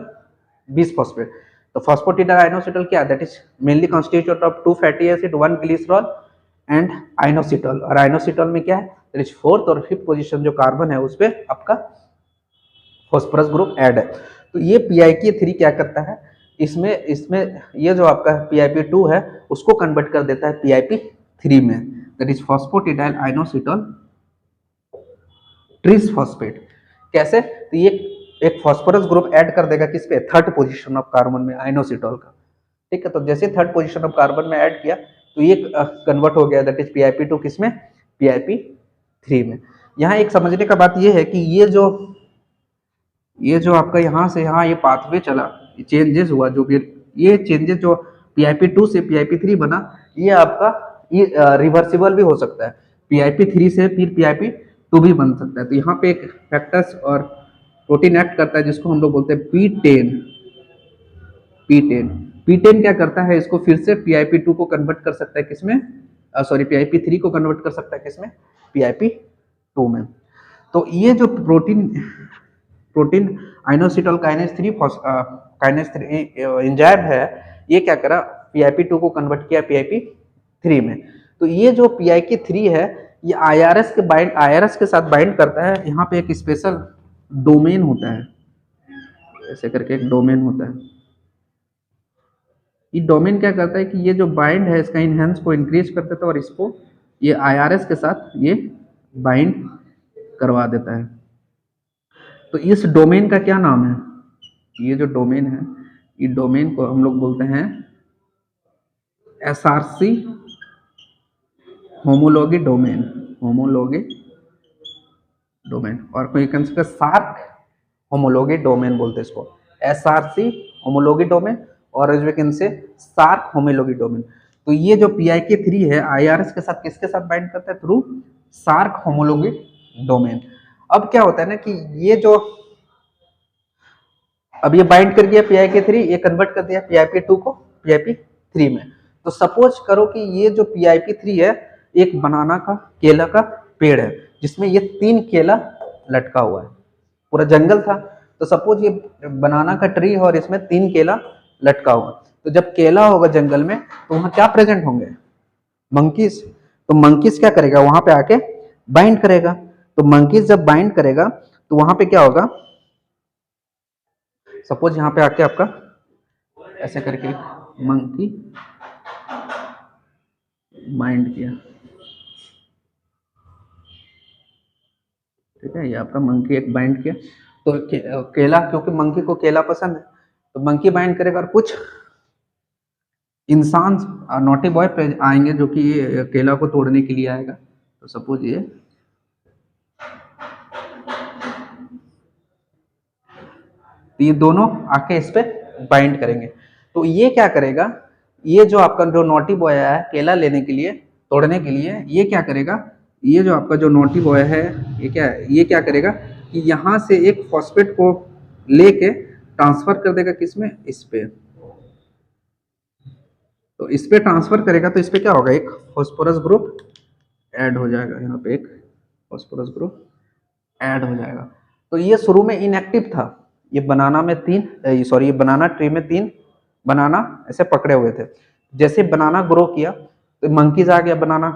बिसफॉस्फेट। तो फॉस्फोटिडाइल आइनोसिटोल क्या, that is mainly constitute of 2 fatty acid, 1 glycerol and inositol. और आइनोसिटोल में क्या है, दैट इज 4th और 5th पोजीशन जो कार्बन है उस पे आपका फॉस्फोरस ग्रुप ऐड है। तो ये PIK3 क्या करता है, इसमें ये जो आपका PIP2 है उसको कन्वर्ट कर देता है PIP3 में, दैट इज फॉस्फोटिडाइल आइनोसिटोल ट्रिसफॉस्फेट। कैसे, तो ये एक फॉस्फोरस ग्रुप ऐड कर देगा किस पे, 3rd पोजीशन ऑफ कार्बन में आइनोसिटोल का। ठीक है, तो जैसे 3rd पोजीशन ऑफ कार्बन में ऐड किया तो ये कन्वर्ट हो गया, दैट इज PIP2 किस में, PIP3 में। यहाँ एक समझने का बात ये है कि ये जो आपका यहाँ से यहाँ ये पाथवे चला, चेंजेस हुआ, जो भी ये चेंजेस जो PIP2 से PIP3 बना, ये आपका ये रिवर्सिबल भी हो सकता है, PIP3 से फिर PIP2 भी बन सकता है। तो यहाँ पे एक फैक्टर्स और प्रोटीन एक्ट करता है जिसको हम लोग बोलते हैं P10। P10 क्या करता है, इसको फिर से PIP2 को कन्वर्ट कर सकता है किसमें, सॉरी PIP3 को कन्वर्ट कर सकता है किसमें, PIP2 में। तो ये जो प्रोटीन आइनोसिटोल काइनेज 3 एंजाइम है, ये क्या करा, PIP2 को कन्वर्ट किया PIP3 में। तो ये जो PIK3 है ये IRS के साथ बाइंड करता है। यहाँ पे एक स्पेशल डोमेन होता है, ऐसे करके एक डोमेन होता है। ये डोमेन क्या करता है कि ये जो बाइंड है इसका इनहेंस को इंक्रीज कर देता है और इसको ये IRS के साथ ये बाइंड करवा देता है। तो इस डोमेन का क्या नाम है, ये जो डोमेन है, ये डोमेन को हम लोग बोलते हैं SRC होमोलॉगी डोमेन, और कोई सार्क होमोलॉगी डोमेन बोलते हैं इसको, SRC होमोलॉगी डोमेन और एजोविक से सार्क होमोलॉगी डोमेन। तो ये जो PIK3 है IRS के साथ किसके साथ बाइंड करता है? Through Src homology domain. अब क्या होता है ना कि ये जो अब ये बाइंड कर गया PIK3, ये कन्वर्ट कर दिया PIP2 को PIP3 में। तो सपोज करो कि ये जो PIP3 है एक बनाना का केला का पेड़ है जिसमें ये 3 केला लटका हुआ है, पूरा जंगल था। तो सपोज ये बनाना का ट्री है और इसमें 3 केला लटका हुआ। तो जब केला होगा जंगल में तो वहां क्या प्रेजेंट होंगे? मंकीज। तो मंकीज क्या करेगा? वहां पे आके बाइंड करेगा। तो मंकीज जब बाइंड करेगा तो वहां पे क्या होगा? सपोज यहाँ पे आके आपका ऐसे करके मंकी बाइंड किया, ठीक है, ये आपका मंकी एक बाइंड किया। तो केला, क्योंकि मंकी को केला पसंद है तो मंकी बाइंड करेगा और कुछ इंसान नॉटी बॉय आएंगे जो कि ये केला को तोड़ने के लिए आएगा। तो सपोज ये दोनों आके इस पे बाइंड करेंगे। तो ये क्या करेगा? ये जो आपका जो नॉटी बॉय आया है केला लेने के लिए, तोड़ने के लिए, ये क्या करेगा? ये जो आपका जो नॉटी बॉय है ये क्या करेगा कि यहाँ से एक फॉस्फेट को लेके ट्रांसफर कर देगा किसमें? इस पे। तो इस पे ट्रांसफर करेगा तो इस पे क्या होगा? एक फॉस्फोरस ग्रुप ऐड हो जाएगा, यहाँ पे एक फॉस्फोरस ग्रुप ऐड हो जाएगा। तो ये शुरू में इनएक्टिव था, ये बनाना में ये बनाना ट्री में 3 बनाना ऐसे पकड़े हुए थे। जैसे बनाना ग्रो किया तो मंकीज आ गया बनाना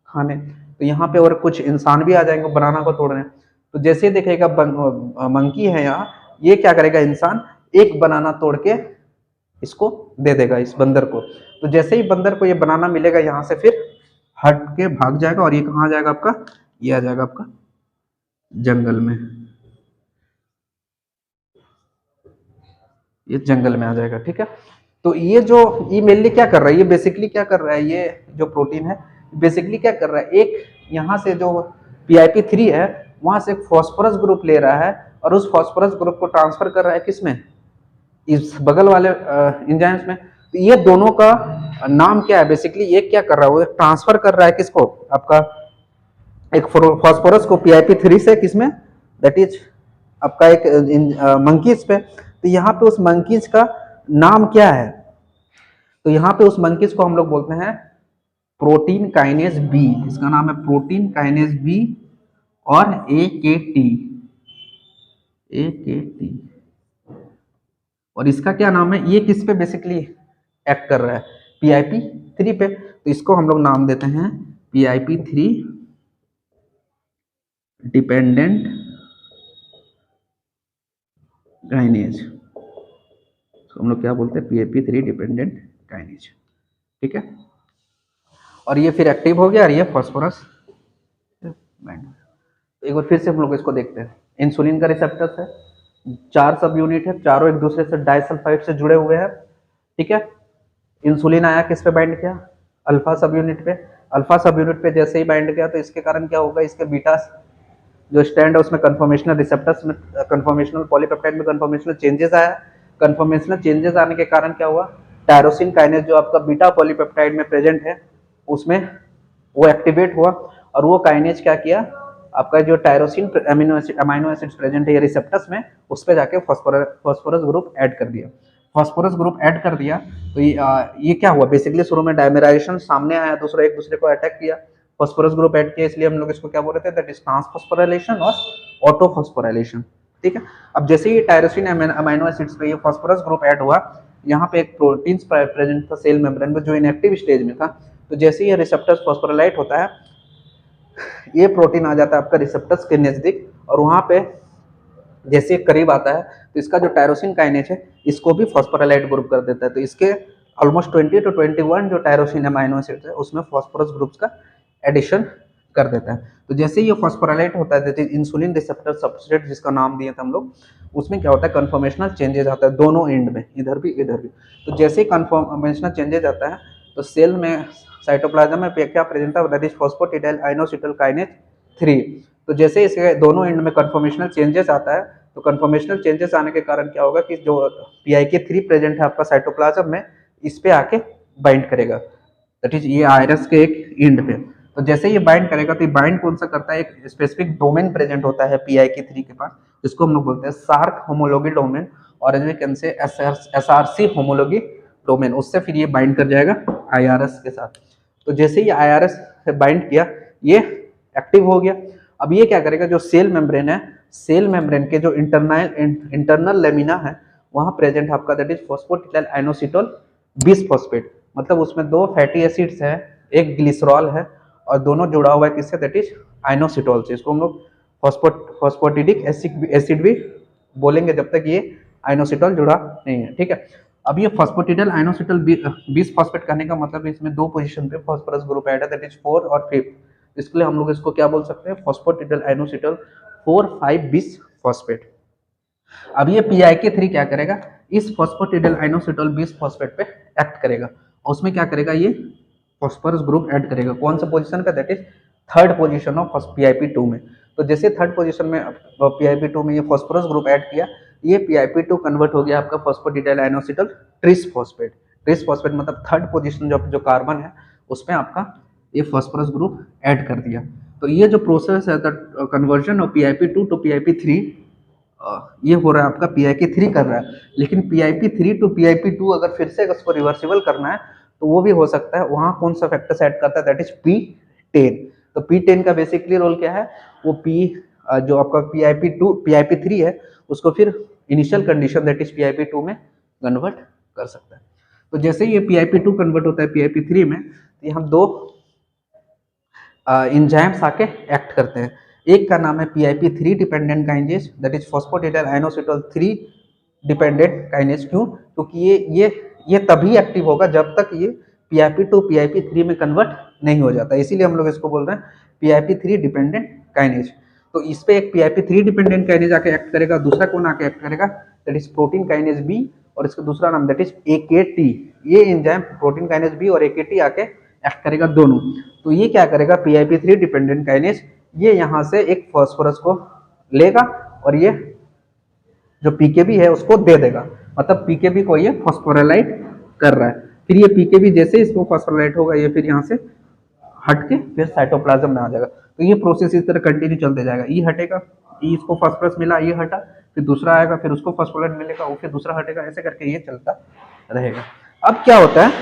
खाने। तो यहाँ पे और कुछ इंसान भी आ जाएंगे बनाना को तोड़ने। तो जैसे देखेगा मंकी है यहाँ, ये क्या करेगा? इंसान एक बनाना तोड़ के इसको दे देगा इस बंदर को। तो जैसे ही बंदर को ये बनाना मिलेगा यहाँ से फिर हट के भाग जाएगा और ये कहाँ आ जाएगा आपका? ये आ जाएगा आपका जंगल में, ये जंगल में आ जाएगा, ठीक है। तो ये जो ये मेनली क्या कर रहा है? ये बेसिकली क्या कर रहा है? ये जो प्रोटीन है बेसिकली क्या कर रहा है? एक यहाँ से जो PIP3 है वहां से एक फॉस्फोरस ग्रुप ले रहा है और उस फॉस्फोरस ग्रुप को ट्रांसफर कर रहा है किसमें? इस बगल वाले एंजाइम्स में। तो ये दोनों का नाम क्या है? बेसिकली ये क्या कर रहा है? वो ट्रांसफर कर रहा है किसको? आपका एक फॉस्फोरस को PIP3 से किसमें? दैट इज आपका एक मंकीज पे। तो यहाँ पे उस मंकीज का नाम क्या है? तो यहाँ पे उस मंकीज को हम लोग बोलते हैं प्रोटीन काइनेज बी। इसका नाम है प्रोटीन काइनेज बी और AKT। और इसका क्या नाम है? ये किस पे बेसिकली एक्ट कर रहा है? PIP3 पे। तो इसको हम लोग नाम देते हैं PIP3 डिपेंडेंट काइनेज। तो हम लोग क्या बोलते हैं? PIP3 डिपेंडेंट काइनेज, ठीक है। और ये फिर एक्टिव हो गया और ये फॉस्फोरस बैंड। एक बार फिर से हम लोग इसको देखते हैं। इंसुलिन का रिसेप्टर्स है, 4 सब यूनिट है, चारों एक दूसरे से डाइसल्फाइड से जुड़े हुए हैं, ठीक है। इंसुलिन आया किस पे बाइंड किया? अल्फा सब यूनिट पे। अल्फा सब यूनिट पे जैसे ही बाइंड किया तो इसके कारण क्या होगा? इसके बीटा जो स्टैंड है उसमें कन्फर्मेशनल रिसेप्टर्स में, कन्फर्मेशनल पॉलीपेप्टाइड में कन्फर्मेशनल चेंजेस आया। कन्फर्मेशनल चेंजेस आने के कारण क्या हुआ? टायरोसिन काइनेज जो आपका बीटा पॉलीपेप्टाइड में प्रेजेंट है उसमें वो एक्टिवेट हुआ और वो काइनेज क्या किया? आपका जो टायरोसिन अमीनो एसिड्स प्रेजेंट है ये रिसेप्टर्स में, उस पर जाके फॉस्फोरस ग्रुप ऐड कर दिया। फॉस्फोरस ग्रुप ऐड कर दिया तो ये क्या हुआ? बेसिकली शुरू में डायमेराइजेशन सामने आया, दूसरा एक दूसरे को अटैक किया, फॉस्फोरस ग्रुप ऐड किया, इसलिए हम लोग इसको क्या बोल रहे थे? दैट इज ट्रांसफॉस्फोराइलेशन और ऑटोफॉस्फोराइलेशन, ठीक है। अब जैसे ही टायरोसिन अमीनो एसिड्स पे ये फॉस्फोरस ग्रुप ऐड हुआ, यहाँ पे एक प्रोटीन प्रेजेंट था सेल मेम्ब्रेन में जो इनएक्टिव स्टेज में था। तो जैसे ही ये रिसेप्टर्स फॉस्फोराइलेट होता है, ये प्रोटीन आ जाता है आपका रिसेप्टर्स के नजदीक और वहां पे जैसे करीब आता है तो इसका जो टायरोसिन काइनेज है इसको भी फॉस्फोराइलेट ग्रुप कर देता है। तो इसके ऑलमोस्ट 20 to 21 जो टायरोसिन अमाइनो एसिड्स है उसमें फॉस्फोरस ग्रुप्स का एडिशन कर देता है। तो जैसे ही ये फॉस्फोराइलेट होता है, जैसे इंसुलिन रिसेप्टर सबस्ट्रेट जिसका नाम दिए थे हम लोग, उसमें क्या होता है? कन्फर्मेशनल चेंजेस आता है दोनों एंड में, इधर भी इधर भी। तो जैसे ही कन्फर्मेशनल चेंजेस आता है तो सेल में साइटोप्लाज्म में क्या प्रेजेंट है? That is phosphatidyl inositol kinase 3। तो जैसे इसके दोनों एंड में कन्फर्मेशनल चेंजेस आता है तो कन्फॉर्मेशनल चेंजेस आने के कारण क्या होगा कि जो PIK3 प्रेजेंट है आपका साइटोप्लाज्म में, इस पे आके बाइंड करेगा, दैट इज ये आयरस के एक एंड पे। तो जैसे ये बाइंड करेगा तो ये बाइंड कौन सा करता है, एक स्पेसिफिक डोमेन प्रेजेंट होता है PIK3 के पास, जिसको हम लोग बोलते हैं सार्क होमोलॉगी डोमेन, और से SRC होमोलॉगी डोमेन, उससे फिर ये बाइंड कर जाएगा IRS के साथ। तो जैसे ही IRS से बाइंड किया, ये एक्टिव हो गया। अब ये क्या करेगा, जो सेल मेम्ब्रेन है, सेल मेम्ब्रेन के जो इंटरनल लेमिना है, वहां प्रेजेंट आपका that is phosphatidyl inositol bisphosphate, मतलब उसमें दो फैटी एसिड्स हैं, एक ग्लिसरॉल है, और दोनों जुड़ा हुआ है किससे, दैट इज आइनोसिटोल से। इसको हम लोग फॉस्फोटिडिक एसिड भी बोलेंगे जब तक ये आइनोसिटोल जुड़ा नहीं है, ठीक है। अब ये फॉस्फोटिडाइल आइनोसिटोल बिसफॉस्फेट कहने का मतलब इसमें दो पोजीशन पे फॉस्फोरस ग्रुप ऐड है, दैट इज 4 और 5। इसके लिए हम लोग इसको क्या बोल सकते हैं, फॉस्फोटिडाइल आइनोसिटोल 4,5 बिसफॉस्फेट। अब ये PIK3 क्या करेगा, इस फॉस्फोटिडाइल आइनोसिटोल बिसफॉस्फेट पे एक्ट करेगा, और उसमें क्या करेगा, ये फॉस्फोरस ग्रुप ऐड करेगा, कौन सा पोजीशन पे, that is third position of PIP2 में। तो जैसे थर्ड पोजीशन में PIP2 में ये फॉस्फोरस ग्रुप ऐड किया, ये PIP2 कन्वर्ट हो गया आपका फॉस्फोटिडाइल आइनोसिटोल ट्रिसफॉस्फेट। ट्रिसफॉस्फेट मतलब थर्ड पोजीशन जो कार्बन है उसमें आपका ये फॉस्फोरस ग्रुप ऐड कर दिया। तो ये जो प्रोसेस है the conversion of PIP2 to PIP3, ये हो रहा है आपका PIK3 कर रहा है। लेकिन PIP3 टू PIP2 अगर फिर से उसको रिवर्सिबल करना है तो वो भी हो सकता है। वहां कौन सा फैक्टर ऐड करता है, दैट इज P10। तो P10 का बेसिकली रोल क्या है, वो जो आपका PIP3 है उसको फिर initial condition that is PIP2 में कन्वर्ट कर सकता है। तो जैसे ये PIP2 कन्वर्ट होता है PIP3 में, तो ये हम दो एंजाइम्स आके एक्ट करते हैं। एक का नाम है PIP3 dependent kinase, that is phosphatidyl inositol 3 dependent kinase. क्यों, क्योंकि ये तभी एक्टिव होगा जब तक ये PIP2 PIP3 में कन्वर्ट नहीं हो जाता, इसीलिए हम लोग इसको बोल रहे हैं PIP3 डिपेंडेंट काइनेज। तो इस पे एक PIP3 डिपेंडेंट काइनेज आके एक्ट करेगा, दूसरा कौन आके एक्ट करेगा, that is protein kinase B, और इसका दूसरा नाम दैट इज AKT। ये एंजाइम प्रोटीन काइनेज B और AKT आके एक्ट करेगा दोनों। तो ये क्या करेगा, PIP3 डिपेंडेंट काइनेज ये यहाँ से एक फास्फोरस को लेगा और ये जो PKB है उसको दे देगा, मतलब PKB को ये फॉस्फोराइलाइट कर रहा है। फिर ये PKB जैसे इसको फॉस्फोराइलाइट होगा, ये फिर यहाँ से हट के फिर साइटोप्लाज्म में आ जाएगा। तो ये प्रोसेस इस तरह कंटिन्यू चलते जाएगा। ई हटेगा, ई इसको फास्फोरस मिला, ये हटा, फिर दूसरा आएगा, फिर उसको फास्फोराइट मिलेगा, वो फिर दूसरा हटेगा, ऐसे करके ये चलता रहेगा। अब क्या होता है,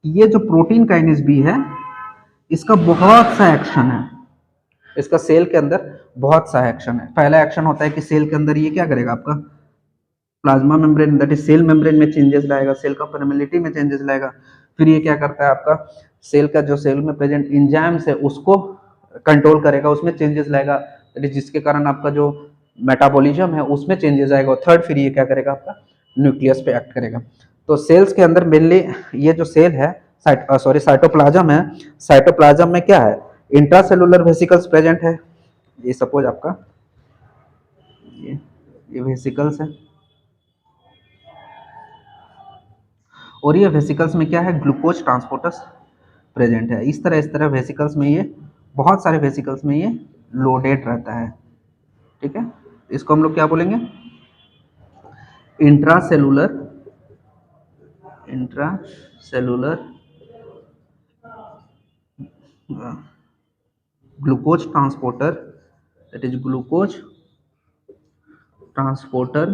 ये जो प्रोटीन काइनेज बी है इसका बहुत सा एक्शन है, इसका सेल के अंदर बहुत सा एक्शन है। पहला एक्शन होता है कि सेल के अंदर ये क्या करेगा, आपका plasma membrane that is cell membrane में चेंजेस लाएगा, सेल का परमेबिलिटी में चेंजेस लाएगा। फिर ये क्या करता है, आपका सेल का जो सेल में प्रेजेंट एंजाइम्स है उसको कंट्रोल करेगा, उसमें चेंजेस लाएगा, दैट इज जिसके कारण आपका जो मेटाबॉलिज्म है उसमें चेंजेस आएगा। और थर्ड फिर ये क्या करेगा, आपका न्यूक्लियस पे एक्ट करेगा। तो सेल्स के अंदर मेनली ये जो सेल है साइटोप्लाज्म है, साइटोप्लाज्म में क्या है, इंट्रासेलुलर वेसिकल्स प्रेजेंट है। ये सपोज आपका ये वेसिकल्स है, और ये वेसिकल्स में क्या है, ग्लूकोज ट्रांसपोर्टर्स प्रेजेंट है। इस तरह वेसिकल्स में ये बहुत सारे वेसिकल्स में ये लोडेड रहता है, ठीक है। इसको हम लोग क्या बोलेंगे, intracellular glucose transporter, that is glucose transporter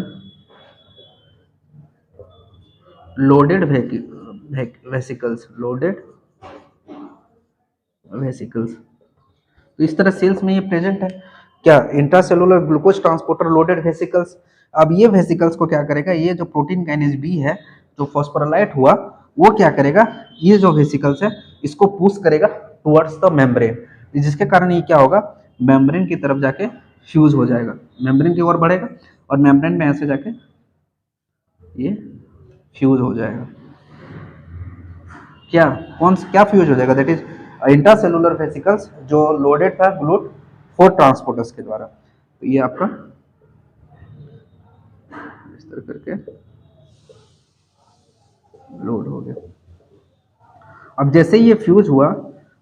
loaded vesicles, loaded vesicles. तो इस तरह सेल्स में ये प्रेजेंट है क्या, intracellular glucose transporter loaded vesicles. अब ये वेसिकल्स को क्या करेगा, ये जो प्रोटीन काइनेज बी है जो फॉस्फोराइलाइट हुआ, वो क्या करेगा, ये जो वेसिकल्स है इसको पुश करेगा टुवर्ड्स द मेम्ब्रेन, जिसके कारण ये क्या होगा, मेम्ब्रेन की तरफ जाके फ्यूज हो जाएगा, मेम्ब्रेन की ओर बढ़ेगा और मेम्ब्रेन में ऐसे जाके ये फ्यूज हो जाएगा। क्या फ्यूज हो जाएगा, दैट इज इंट्रासेलुलर वेसिकल्स जो लोडेड था GLUT4 ट्रांसपोर्टर्स के द्वारा। तो ये आपका इस तरह करके लोड हो गया। अब जैसे ये फ्यूज हुआ,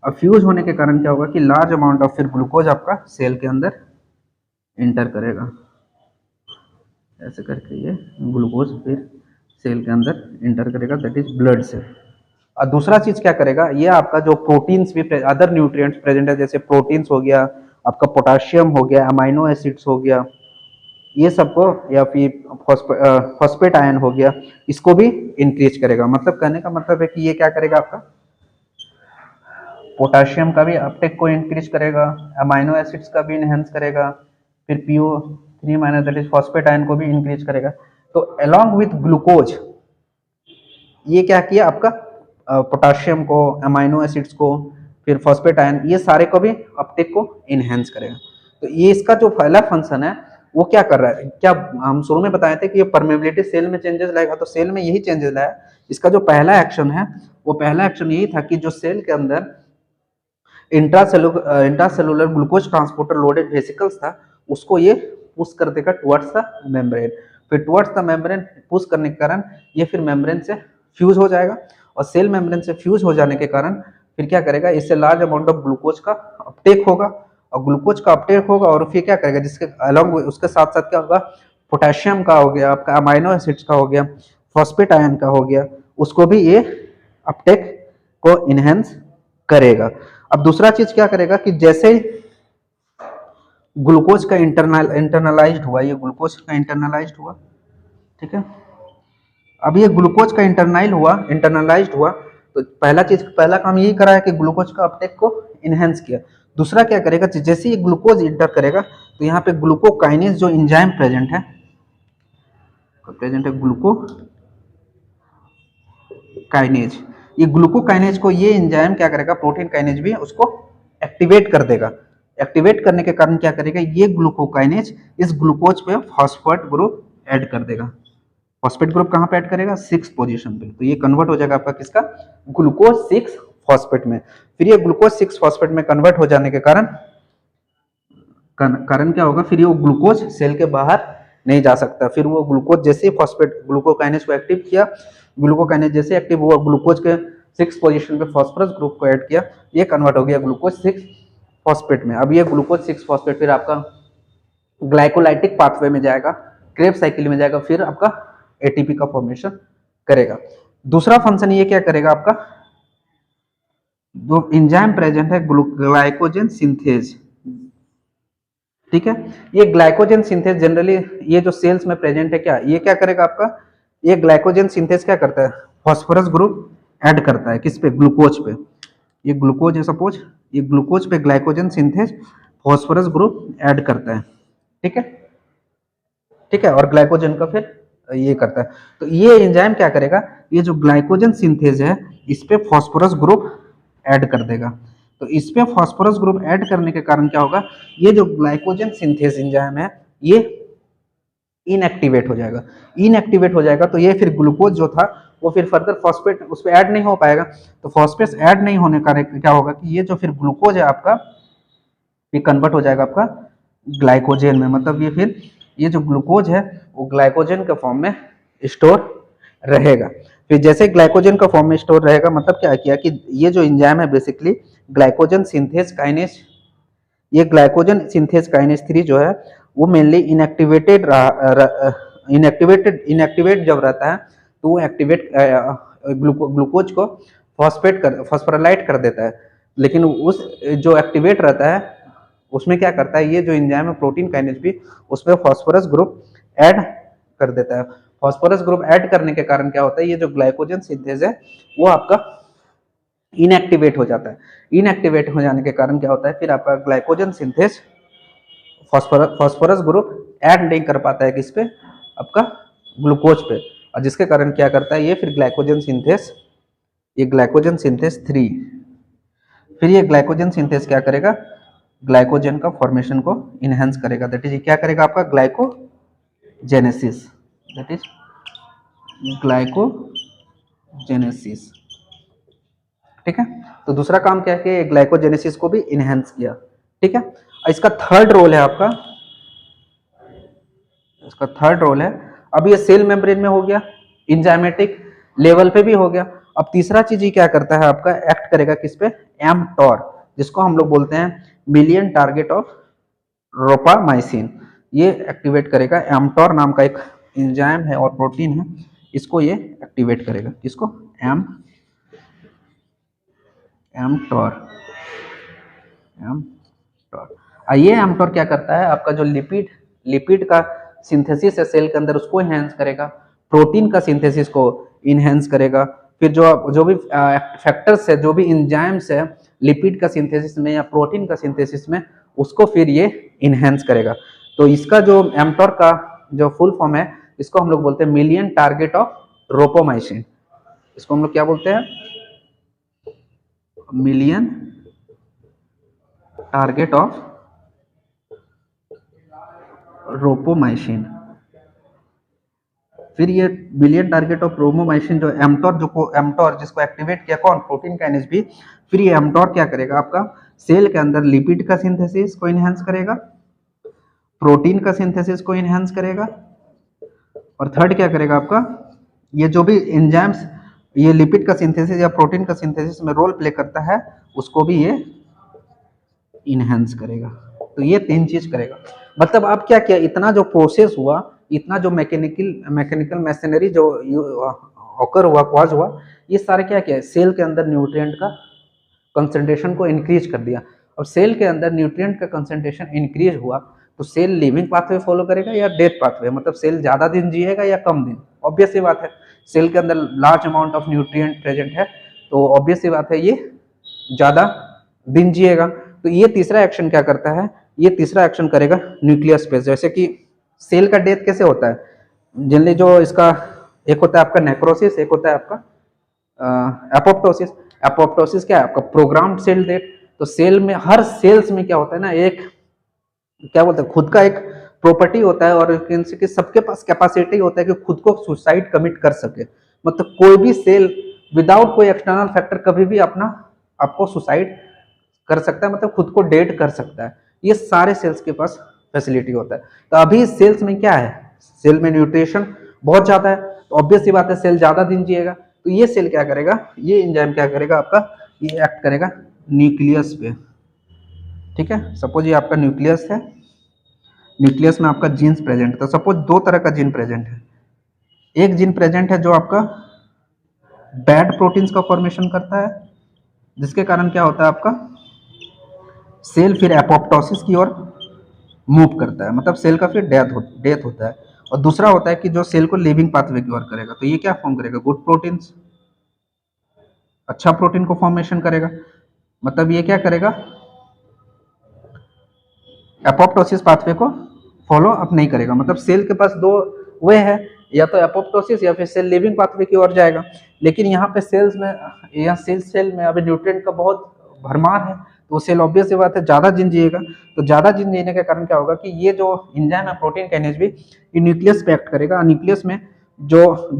अब फ्यूज होने के कारण क्या होगा कि लार्ज अमाउंट ऑफ फिर ग्लूकोज आपका सेल के अंदर इंटर करेगा, ऐसे करके ये ग्लूकोज फिर सेल के अंदर इंटर करेगा, दैट इज ब्लड से। और दूसरा चीज क्या करेगा, ये आपका जो प्रोटीन्स भी अदर न्यूट्रिएंट्स प्रेजेंट है, जैसे प्रोटीन्स हो गया, आपका पोटाशियम हो गया, अमाइनो एसिड्स हो गया, ये सबको, या फिर फॉस्फेट आयन हो गया, इसको भी इंक्रीज करेगा। मतलब कहने का मतलब है कि ये क्या करेगा, आपका पोटाशियम का भी अपटेक को इंक्रीज करेगा, अमाइनो एसिड्स का भी इनहेंस करेगा, फिर PO3 minus that is phosphate ion को भी इंक्रीज करेगा। तो अलोंग विथ ग्लूकोज ये क्या किया आपका, पोटाशियम को, अमाइनो एसिड्स को, फिर फॉस्फेट आयन, ये सारे को भी अपटेक को इनहेंस करेगा। तो ये इसका जो पहला फंक्शन है वो क्या कर रहा है, क्या हम शुरू में बताए थे कि ये परमेबिलिटी सेल में चेंजेस लाएगा, तो सेल में यही चेंजेस लाया। इसका जो पहला एक्शन है वो पहला एक्शन यही था कि जो सेल के अंदर intracellular glucose transporter loaded vesicles था, उसको ये पुश कर देगा टुवर्ड्स द मेम्ब्रेन। फिर टुवर्ड्स द मेम्ब्रेन पुश करने के कारण ये फिर मेम्ब्रेन से फ्यूज हो जाएगा, और सेल मेम्ब्रेन से फ्यूज हो जाने के कारण फिर क्या करेगा, इससे लार्ज अमाउंट ऑफ ग्लूकोज का अपटेक होगा, और ग्लूकोज का अपटेक होगा और फिर क्या करेगा, जिसके अलॉन्ग उसके साथ साथ क्या होगा, पोटेशियम का हो गया, आपका अमाइनो एसिड्स का हो गया, फॉस्फेट आयन का हो गया, उसको भी ये अपटेक को इनहेंस करेगा। अब दूसरा चीज क्या करेगा कि जैसे ग्लूकोज का इंटरनलाइज्ड हुआ, ये ग्लूकोज का इंटरनलाइज्ड हुआ, ठीक है। अब ये ग्लूकोज का इंटरनलाइज्ड हुआ, तो पहला काम यही करा है कि ग्लूकोज का अपटेक को इनहेंस किया। दूसरा क्या करेगा, जैसे ये ग्लूकोज इंटर करेगा तो यहाँ पे ग्लूकोकाइनेज जो एंजाइम प्रेजेंट है ग्लूकोकाइनेज, ये ग्लूकोकाइनेज को ये एंजाइम क्या करेगा, प्रोटीन काइनेज भी उसको एक्टिवेट कर देगा। एक्टिवेट करने के कारण क्या करेगा, ये ग्लूकोकाइनेज इस ग्लूकोज पे फॉस्फेट ग्रुप ऐड कर देगा। फॉस्फेट ग्रुप कहाँ पे ऐड करेगा, 6 पोजीशन पे। तो ये कन्वर्ट हो जाएगा आपका किसका, ग्लूकोज 6 फॉस्फेट में। फिर ये ग्लूकोज 6 फॉस्फेट में कन्वर्ट हो जाने के कारण क्या होगा, फिर ये ग्लूकोज सेल के बाहर नहीं जा सकता। फिर वो ग्लूकोज जैसे फॉस्फेट ग्लूकोकाइनेज को एक्टिव किया, ग्लूकोकाइनेज जैसे एक्टिव हुआ, ग्लूकोज के 6 पोजीशन पे फास्फोरस ग्रुप को ऐड किया, ये कन्वर्ट हो गया ग्लूकोज 6 फॉस्फेट में। अब ये ग्लूकोज 6 फॉस्फेट फिर आपका ग्लाइकोलाइटिक पाथवे में जाएगा, क्रेब्स साइकिल में जाएगा, फिर आपका एटीपी का फॉर्मेशन करेगा। दूसरा फंक्शन ये क्या करेगा, आपका जो एंजाइम प्रेजेंट है ग्लाइकोजन सिंथेज, ठीक है। ये ग्लाइकोजन सिंथेज जनरली ये जो सेल्स में प्रेजेंट है, क्या ये क्या करेगा आपका, ये ग्लाइकोजन सिंथेज क्या करता है, फॉस्फोरस ग्रुप ऐड करता है किस पे, ग्लूकोज पे। ये ग्लूकोज है सपोज, ये ग्लूकोज पे glycogen synthase phosphorus group add करता है, ठीक है, ठीक है। और ग्लाइकोजन का फिर ये करता है। तो ये एंजाइम क्या करेगा, ये जो ग्लाइकोजन सिंथेज है इस पे फॉस्फोरस ग्रुप ऐड कर देगा। तो इस पे फॉस्फोरस ग्रुप ऐड करने के कारण क्या होगा, ये जो ग्लाइकोजन सिंथेज एंजाइम है ये इनएक्टिवेट हो जाएगा। इनएक्टिवेट हो जाएगा तो ये फिर ग्लूकोज जो था वो फिर फर्दर फॉस्फेट उस पर ऐड नहीं हो पाएगा। तो फॉस्फेट ऐड नहीं होने का क्या होगा कि ये जो फिर ग्लूकोज है आपका, ये कन्वर्ट हो जाएगा आपका ग्लाइकोजन में। मतलब ये फिर ये जो ग्लूकोज है वो ग्लाइकोजन के फॉर्म में स्टोर रहेगा। फिर जैसे ग्लाइकोजन का फॉर्म में स्टोर रहेगा, मतलब क्या किया कि ये जो एंजाइम है बेसिकली ग्लाइकोजन सिंथेज काइनेज, ये ग्लाइकोजन सिंथेज काइनेज 3 जो है वो मेनली इनएक्टिवेट जब रहता है तो वो एक्टिवेट ग्लूकोज को फॉस्फोराइलेट कर देता है। लेकिन उस जो एक्टिवेट रहता है उसमें क्या करता है, ये जो एंजाइम है प्रोटीन काइनेज भी उस पर फॉस्फोरस ग्रुप ऐड कर देता है। फॉस्फोरस ग्रुप ऐड करने के कारण क्या होता है, ये जो ग्लाइकोजन सिंथेज है वो आपका इनएक्टिवेट हो जाता है। इनएक्टिवेट हो जाने के कारण क्या होता है, फिर आपका glycogen synthase phosphorus group add नहीं कर पाता है किस पे, आपका ग्लूकोज पे। और जिसके कारण क्या करता है ये फिर ग्लाइकोजन सिंथेज, ये ग्लाइकोजन सिंथेज 3, फिर ये ग्लाइकोजन सिंथेज क्या करेगा, ग्लाइकोजन का फॉर्मेशन को इनहेंस करेगा। दैट इज क्या करेगा आपका ग्लाइकोजेनेसिस, दैट इज ग्लाइकोजेनेसिस, ठीक है। तो दूसरा काम क्या है कि ग्लाइकोजेनेसिस को भी इनहेंस किया, ठीक है। इसका थर्ड रोल है आपका, इसका थर्ड रोल है, अब ये सेल मेम्ब्रेन में हो गया, इंजाइमेटिक लेवल पे भी हो गया। अब तीसरा चीज ये क्या करता है आपका, एक्ट करेगा किस पे, mTOR, जिसको हम लोग बोलते हैं मिलियन टारगेट ऑफ रोपामाइसिन। ये एक्टिवेट करेगा। एमटोर नाम का एक एंजाइम है और प्रोटीन है, इसको ये एक्टिवेट करेगा। किसको? एमटोर। ये एमटोर क्या करता है? आपका जो लिपिड का सिंथेसिस है सेल के अंदर उसको इनहेंस करेगा, प्रोटीन का सिंथेसिस को इनहेंस करेगा, फिर जो भी फैक्टर्स है, जो भी एंजाइम्स है लिपिड का सिंथेसिस में या प्रोटीन का सिंथेसिस में, उसको फिर ये इनहेंस करेगा। तो इसका जो एमटोर का जो फुल फॉर्म है, इसको हम लोग बोलते हैं मिलियन टारगेट ऑफ रोपोमाइसिन। इसको हम लोग क्या बोलते हैं? Mammalian target of rapamycin. फिर ये मिलियन टारगेट ऑफ रोपोमाइसिन जो एमटोर जिसको एक्टिवेट किया कौन? प्रोटीन का एनएचबी। फिर ये एमटोर क्या करेगा? आपका सेल के अंदर लिपिड का सिंथेसिस को इनहेंस करेगा, प्रोटीन का सिंथेसिस को इनहेंस करेगा, और थर्ड क्या करेगा? आपका ये जो भी एंजाइम्स ये लिपिड का सिंथेसिस या प्रोटीन का सिंथेसिस में रोल प्ले करता है, उसको भी ये इनहेंस करेगा। तो ये 3 चीज करेगा। मतलब आप क्या किया, इतना जो प्रोसेस हुआ, इतना जो मैकेनिकल मशीनरी जो ऑकर हुआ, कॉज हुआ, ये सारे क्या किया? सेल के अंदर न्यूट्रिएंट का कंसंट्रेशन को इंक्रीज कर दिया। और सेल के अंदर न्यूट्रिएंट का कंसंट्रेशन इंक्रीज हुआ तो सेल लिविंग पाथवे फॉलो करेगा या डेथ पाथवे? मतलब सेल ज्यादा दिन जिएगा या कम दिन? ऑब्वियस सी बात है, सेल के अंदर large amount of nutrient present है, तो ऑब्वियस सी बात है ये ज्यादा दिन जिएगा। तो ये तीसरा एक्शन क्या करता है? ये तीसरा एक्शन करेगा न्यूक्लियस पे। जैसे कि सेल का डेथ कैसे होता है? जनरली जो इसका एक होता है आपका नेक्रोसिस, एक होता है आपका एपोप्टोसिस। एपोप्टोसिस क्या है? आपका प्रोग्राम्ड सेल डेथ। तो सेल में, हर सेल्स में क्या होता है ना, एक क्या बोलते हैं, खुद का एक प्रॉपर्टी होता है, और कि सबके पास कैपेसिटी होता है कि खुद को सुसाइड कमिट कर सके। मतलब कोई भी सेल विदाउट कोई एक्सटर्नल फैक्टर कभी भी आपको सुसाइड कर सकता है, मतलब खुद को डेड कर सकता है। ये सारे सेल्स के पास फैसिलिटी होता है। तो अभी सेल्स में क्या है? सेल में न्यूट्रिशन बहुत ज्यादा है, तो ऑब्वियस सी बात है सेल ज्यादा दिन जिएगा। तो ये सेल क्या करेगा? ये एंजाइम क्या करेगा आपका? ये एक्ट करेगा न्यूक्लियस पे। ठीक है, सपोज ये आपका न्यूक्लियस है, न्यूक्लियस में आपका जीन्स प्रेजेंट है। तो सपोज 2 तरह का जीन प्रेजेंट है। एक जीन प्रेजेंट है जो आपका बैड प्रोटीन्स का फॉर्मेशन करता है, जिसके कारण क्या होता है आपका सेल फिर एपोप्टोसिस की ओर मूव करता है, मतलब सेल का फिर डेथ होता है। और दूसरा होता है कि जो सेल को लिविंग पाथवे की ओर करेगा। तो ये क्या फॉर्म करेगा? गुड प्रोटीन्स, अच्छा प्रोटीन को फॉर्मेशन करेगा। मतलब ये क्या करेगा? एपोप्टोसिस पाथवे को फॉलो अप नहीं करेगा। मतलब सेल के पास 2 वे है, या तो एपोप्टोसिस या फिर सेल लिविंग पाथवे की ओर जाएगा। लेकिन यहाँ पे सेल्स में या सेल में अभी न्यूट्रिएंट का बहुत भरमार है, तो सेल ऑब्वियस सी बात है ज्यादा दिन जिएगा। तो ज्यादा दिन जीने के कारण क्या होगा कि ये जो एंजाइम है प्रोटीन का एनएचबी, ये न्यूक्लियस पे एक्ट करेगा। न्यूक्लियस में जो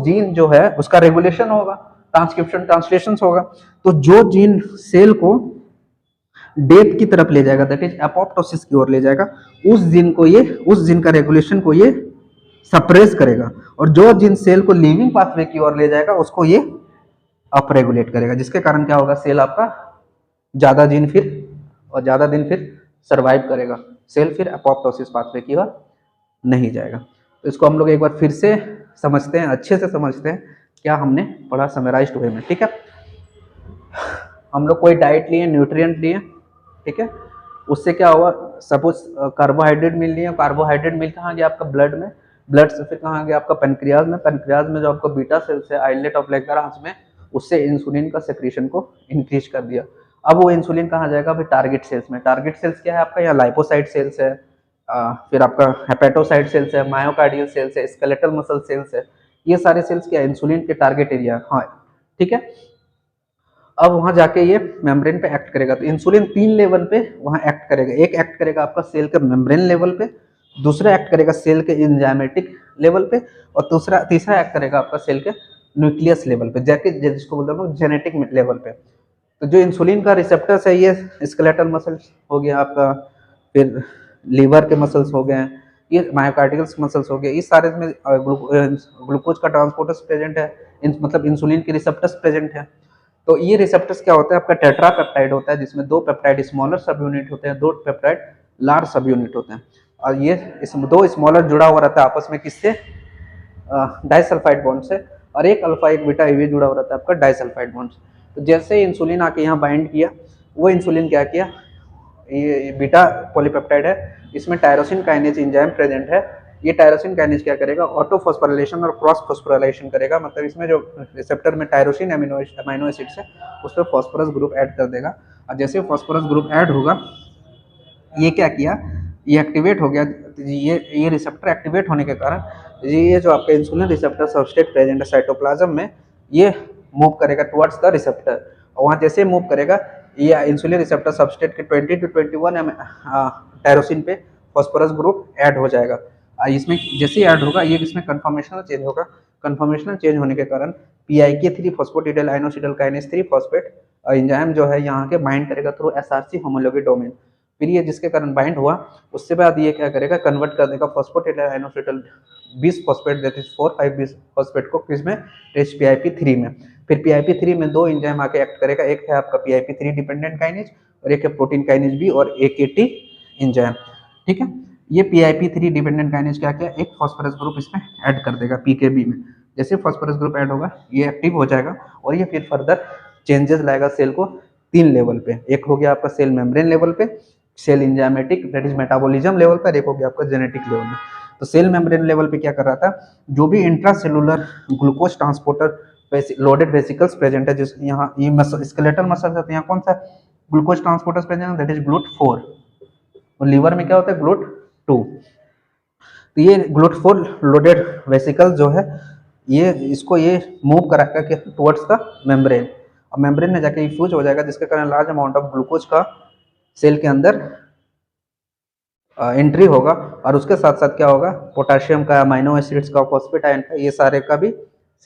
जीन जो है उसका रेगुलेशन होगा, ट्रांसक्रिप्शन ट्रांसलेशन होगा। तो जो जीन सेल को डेथ की तरफ ले जाएगा, दैट इज एपोप्टोसिस की ओर ले जाएगा, उस जीन का रेगुलेशन को ये सप्रेस करेगा। और जो जीन सेल को लिविंग पाथवे की ओर ले जाएगा उसको ये अप रेगुलेट करेगा, जिसके कारण क्या होगा? सेल आपका ज्यादा दिन फिर सरवाइव करेगा। सेल फिर एपोप्टोसिस पाथवे की ओर नहीं जाएगा। तो इसको हम लोग एक बार फिर से समझते हैं, अच्छे से समझते हैं क्या हमने पढ़ा समराइज्ड वे में। ठीक है, हम लोग कोई डाइट लिए, न्यूट्रिएंट लिए, ठीक है, उससे क्या हुआ? सपोज कार्बोहाइड्रेट मिल रही है, कार्बोहाइड्रेट मिल कहाँ गया आपका? ब्लड में, ब्लड से फिर कहाँ गया आपका? पेनक्रियाज में, पेनक्रियाज में जो आपका बीटा सेल्स है, आइलेट ऑफ लैंगरहांस में, उससे इंसुलिन का सेक्रेशन को इंक्रीज कर दिया। अब वो इंसुलिन कहाँ जाएगा? फिर टारगेट सेल्स में। टारगेट सेल्स क्या है आपका? यहाँ लाइपोसाइट सेल्स है, फिर आपका हेपेटोसाइट सेल्स है, मायोकार्डियल सेल्स है, स्केलेटल मसल सेल्स है। ये सारे सेल्स क्या है? इंसुलिन के टारगेट एरिया। हाँ, ठीक है। अब वहां जाके ये मेम्ब्रेन पे एक्ट करेगा। तो इंसुलिन 3 लेवल पे वहां एक्ट करेगा। एक एक्ट करेगा आपका सेल के मेम्ब्रेन लेवल पे, दूसरा एक्ट करेगा सेल के एंजाइमेटिक लेवल पे, और तीसरा एक्ट करेगा आपका सेल के न्यूक्लियस लेवल पे, जाके जिसको बोलते हैं जेनेटिक लेवल पे। तो जो इंसुलिन का रिसेप्टर्स है, ये स्केलेटल मसल्स हो गया आपका, फिर लीवर के मसल्स हो गए, ये मायोकार्डियल मसल्स हो गए, इस सारे में ग्लूकोज का ट्रांसपोर्टर्स प्रेजेंट है, मतलब इंसुलिन के रिसेप्टर्स प्रेजेंट है। तो ये रिसेप्टर्स क्या होता है? आपका टेट्रापेप्टाइड होता है, जिसमें 2 पेप्टाइड स्मॉलर सब यूनिट होते हैं, 2 पेप्टाइड लार्ज सब यूनिट होते हैं। और ये इस दो स्मॉलर जुड़ा हुआ रहता है आपस में किससे, डाइसल्फाइड बॉन्ड से, और एक अल्फा एक बीटा ये जुड़ा हुआ रहता है आपका डाइसल्फाइड बॉन्ड से। तो जैसे इंसुलिन आके यहाँ बाइंड किया, वो इंसुलिन क्या किया, ये बीटा पॉलीपेप्टाइड है, इसमें टायरोसिन काइनेज एंजाइम प्रेजेंट है। ये टायरोसिन काइनेज क्या करेगा, ऑटो फॉस्फोराइलेशन और क्रॉस फॉस्फोराइलेशन करेगा, मतलब इसमें जो रिसेप्टर में टायरोसिन अमीनो एसिड्स है उस पर फॉस्फोरस ग्रुप ऐड कर देगा। और जैसे फॉस्फोरस ग्रुप ऐड होगा, ये क्या किया, ये एक्टिवेट हो गया, ये रिसेप्टर एक्टिवेट होने के कारण ये जो आपका इंसुलिन रिसेप्टर सबस्ट्रेट प्रेजेंट है साइटोप्लाज्म में, ये मूव करेगा टुवर्ड्स द रिसेप्टर, और वहाँ जैसे मूव करेगा ये इंसुलिन रिसेप्टर सबस्ट्रेट के 20 to 21 टायरोसिन पे फॉस्फोरस ग्रुप ऐड हो जाएगा। इसमें जैसे ही ऐड होगा ये इसमें कन्फर्मेशनल चेंज होगा, कन्फर्मेशनल चेंज होने के कारण PIK3 फॉस्फोटिडाइल आइनोसिडाइल काइनेज 3 फॉस्फेट एंजाइम जो है यहाँ के बाइंड करेगा थ्रू SRC होमोलॉगी डोमेन। फिर ये जिसके कारण बाइंड हुआ उससे बाद ये क्या करेगा, कन्वर्ट कर देगा फॉस्फोटिडाइल आइनोसिडाइल 20 फॉस्फेट दैट इज 4,5 फॉस्फेट को किसमें, PIP3 में। फिर PIP3 में दो एंजाइम आके एक्ट करेगा, एक है आपका PIP3 डिपेंडेंट काइनेज और एक है प्रोटीन काइनेज बी और AKT एंजाइम। ठीक है, ये PIP3 डिपेंडेंट काइनेज क्या क्या, एक फॉस्फोरस ग्रुप इसमें ऐड कर देगा PKB में। जैसे फॉस्फोरस ग्रुप ऐड होगा ये एक्टिव हो जाएगा और ये फिर फर्दर चेंजेस लाएगा सेल को 3 लेवल पे। एक हो गया आपका सेल मेम्ब्रेन लेवल पे, cell enzymatic that is metabolism level पर, एक हो गया आपका जेनेटिक लेवल में। तो सेल मेम्ब्रेन लेवल पे क्या कर रहा था, जो भी intracellular glucose transporter loaded vesicles present है, जिस यहाँ ये स्केलेटल मसल्स है, यहाँ कौन सा ग्लूकोज ट्रांसपोर्टर्स प्रेजेंट है, दैट इज GLUT4, और लीवर में क्या होता है GLUT2। तो ये GLUT4 लोडेड वेसिकल जो है ये इसको ये मूव कराएगा कि टुवर्ड्स द मेम्ब्रेन, और मेम्ब्रेन में जाके फ्यूज हो जाएगा, जिसके कारण लार्ज अमाउंट ऑफ ग्लूकोज का सेल के अंदर एंट्री होगा, और उसके साथ साथ क्या होगा, पोटेशियम का, अमाइनो एसिड्स का, फॉस्फेट आयन का, ये सारे का भी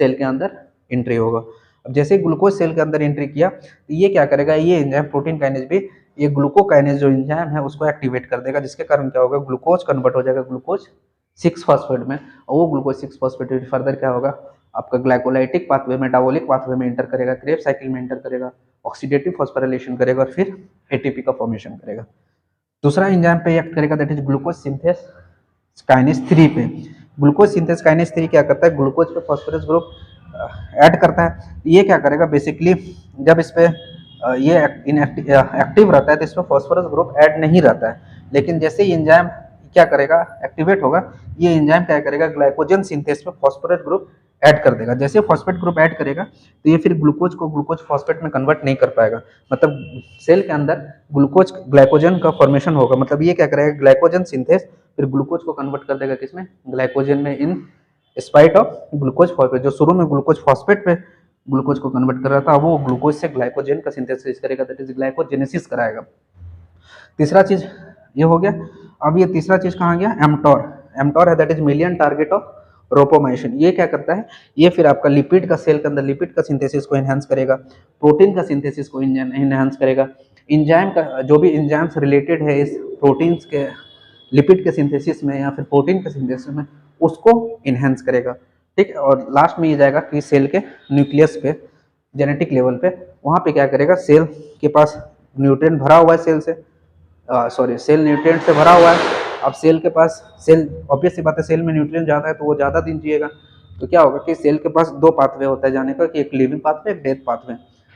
सेल के अंदर एंट्री होगा। अब जैसे ग्लूकोज सेल के अंदर एंट्री किया तो ये क्या करेगा, ये एंजाइम प्रोटीन काइनेज भी ये ग्लूकोकाइनेज जो एंजाइम है उसको एक्टिवेट कर देगा, जिसके कारण क्या होगा, ग्लूकोज कन्वर्ट हो जाएगा ग्लूकोज 6 फॉस्फेट में, और वो ग्लूकोज 6 फॉस्फेट फर्दर क्या होगा, आपका ग्लाइकोलाइटिक पाथवे, मेटाबॉलिक पाथवे में एंटर करेगा, क्रेब साइकिल में एंटर करेगा, ऑक्सीडेटिव फॉस्फोराइलेशन करेगा और फिर ATP का फॉर्मेशन करेगा। दूसरा एंजाइम पे एक्ट करेगा that is glucose synthase kinase 3 पे। ग्लूकोज सिंथेस काइनेज 3 क्या करता है, ग्लूकोज पे फॉस्फोरस ग्रुप ऐड करता है। ये क्या करेगा, बेसिकली जब इस पे ये एक्टिव रहता है तो इसमें फॉस्फोरस ग्रुप ऐड नहीं रहता है, लेकिन जैसे ही एंजाइम क्या करेगा, एक्टिवेट होगा, ये एंजाइम क्या करेगा, ग्लाइकोजन सिंथेस में फॉस्फोरस ग्रुप ऐड कर देगा। जैसे फॉस्फेट ग्रुप ऐड करेगा तो ये फिर ग्लूकोज को ग्लूकोज फॉस्फेट में कन्वर्ट नहीं कर पाएगा, मतलब सेल के अंदर ग्लूकोज ग्लाइकोजन का फॉर्मेशन होगा, मतलब ये क्या करेगा, ग्लाइकोजन सिंथेस फिर ग्लूकोज को कन्वर्ट कर देगा किसमें, ग्लाइकोजन में, in spite of glucose phosphate. जो शुरू में ग्लूकोज फॉस्फेट पे ग्लूकोज को कन्वर्ट कर रहा था, वो ग्लूकोज से ग्लाइकोजन का सिंथेसिस करेगा, दैट इज ग्लाइकोजेनेसिस कराएगा। तीसरा चीज ये हो गया। अब ये तीसरा चीज कहाँ गया, एमटोर। एमटोर है that is mammalian target of rapamycin. ये क्या करता है, ये फिर आपका लिपिड का सेल के अंदर लिपिड का सिंथेसिस को एनहांस करेगा, प्रोटीन का सिंथेसिस को एनहांस करेगा, इंजाइम का जो भी इंजाइम्स रिलेटेड है इस प्रोटीन्स के लिपिड के सिंथेसिस में या फिर प्रोटीन के सिंथेसिस में, उसको इनहेंस करेगा। ठीक है, और लास्ट में ये जाएगा कि सेल के न्यूक्लियस पे, जेनेटिक लेवल पे, वहाँ पे क्या करेगा, सेल के पास न्यूट्रिएंट भरा हुआ है, सेल से सेल न्यूट्रिएंट से भरा हुआ है। अब सेल के पास, सेल ऑब्वियस सी बात है, सेल में न्यूट्रिएंट ज़्यादा है तो वो ज़्यादा दिन जिएगा। तो क्या होगा कि सेल के पास 2 पाथवे होता है जाने का, कि एक लिविंग पाथवे, एक डेथ पाथवे।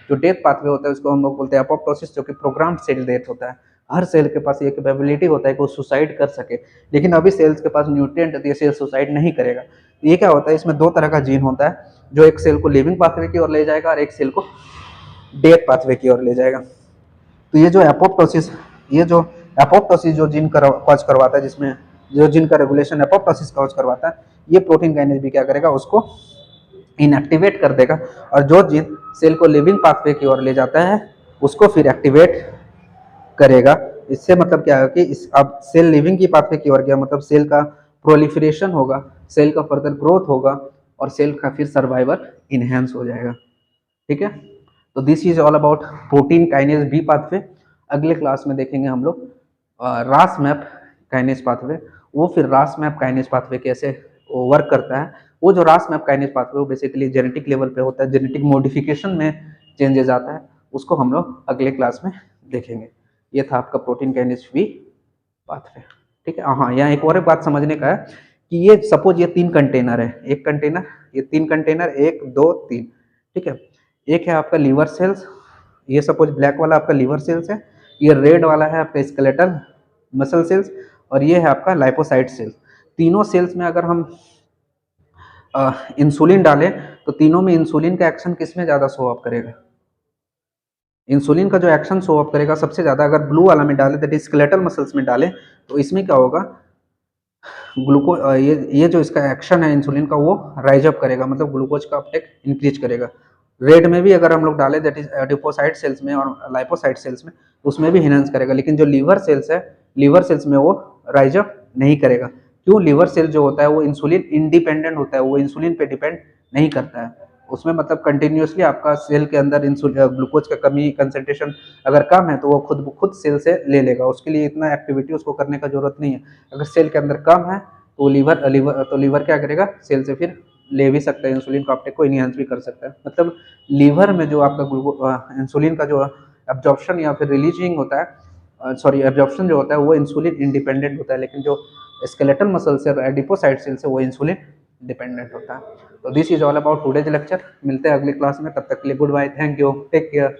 जो डेथ पाथवे होता है उसको हम लोग बोलते हैं एपोप्टोसिस, जो कि प्रोग्राम्ड सेल डेथ होता है। हर सेल के पास ये कैपेबिलिटी होता है कि वो सुसाइड कर सके, लेकिन अभी सेल्स के पास न्यूट्रिएंट है तो ये सेल सुसाइड नहीं करेगा। ये क्या होता है, इसमें 2 तरह का जीन होता है, जो एक सेल को लिविंग पाथवे की ओर ले जाएगा और एक सेल को डेथ पाथवे की ओर ले जाएगा। तो ये जो एपोप्टोसिस, जो जीन कॉज करवाता है, जिसमें जो जीन का रेगुलेशन एपोप्टोसिस कॉज करवाता है, ये प्रोटीन काइनेज भी क्या करेगा, उसको इनएक्टिवेट कर देगा, और जो जीन सेल को लिविंग पाथवे की ओर ले जाता है उसको फिर एक्टिवेट करेगा। इससे मतलब क्या है कि अब सेल लिविंग की पाथवे की ओर गया, मतलब सेल का प्रोलिफरेशन होगा, सेल का फर्दर ग्रोथ होगा और सेल का फिर सर्वाइवल इनहेंस हो जाएगा। ठीक है, तो this is all about protein kinase B pathway. अगले क्लास में देखेंगे हम लोग रास मैप काइनेज पाथवे। वो फिर रास मैप काइनेज पाथवे कैसे वर्क करता है। वो जो रास मैप काइनेज पाथवे वो बेसिकली जेनेटिक लेवल पे होता है, जेनेटिक मॉडिफिकेशन में चेंजेस आता है, उसको हम लोग अगले क्लास में देखेंगे। ये था आपका प्रोटीन काइनेज बी पाथवे। ठीक है। हाँ, यहाँ एक और बात समझने का है कि ये सपोज ये 3 कंटेनर है, एक कंटेनर, ये 3 कंटेनर, 1 2 3, ठीक है। एक है आपका लीवर सेल्स, ये सपोज ब्लैक वाला आपका लीवर सेल्स है, ये रेड वाला है आपका स्केलेटल मसल सेल्स, और ये है आपका लाइपोसाइट सेल्स। तीनों सेल्स में अगर हम इंसुलिन डालें तो तीनों में इंसुलिन का एक्शन किस में ज़्यादा शो अप करेगा? इंसुलिन का जो एक्शन शो अप करेगा सबसे ज़्यादा अगर ब्लू वाला में डालें, दैट इज स्केलेटल मसल्स में डालें, तो इसमें क्या होगा, ये जो इसका एक्शन है इंसुलिन का, वो राइज अप करेगा, मतलब ग्लूकोज का अपटेक इंक्रीज करेगा। रेड में भी अगर हम लोग डालें, दैट इज एडिपोसाइट सेल्स में और लाइपोसाइट सेल्स में, उसमें भी इनहेंस करेगा। लेकिन जो लीवर सेल्स है, लीवर सेल्स में वो राइज अप नहीं करेगा। क्यों? लीवर सेल जो होता है वो इंसुलिन इंडिपेंडेंट होता है, वो इंसुलिन पे डिपेंड नहीं करता है। उसमें मतलब कंटिन्यूसली आपका सेल के अंदर ग्लूकोज का कमी कंसंट्रेशन अगर कम है तो वो खुद सेल से ले लेगा, उसके लिए इतना एक्टिविटी उसको करने का जरूरत नहीं है। अगर सेल के अंदर कम है तो लीवर क्या करेगा, सेल से फिर ले भी सकता है, इंसुलिन का अपटेक को इनहेंस भी कर सकता है। मतलब लीवर में जो आपका इंसुलिन का जो एब्जॉर्प्शन या फिर रिलीजिंग होता है, सॉरी एब्जॉर्प्शन जो होता है वो इंसुलिन इंडिपेंडेंट होता है, लेकिन जो स्केलेटल मसल से और एडिपोसाइट सेल से वो इंसुलिन डिपेंडेंट होता है। तो this is all about today's lecture. मिलते हैं अगली क्लास में, तब तक के लिए goodbye, thank you, take care.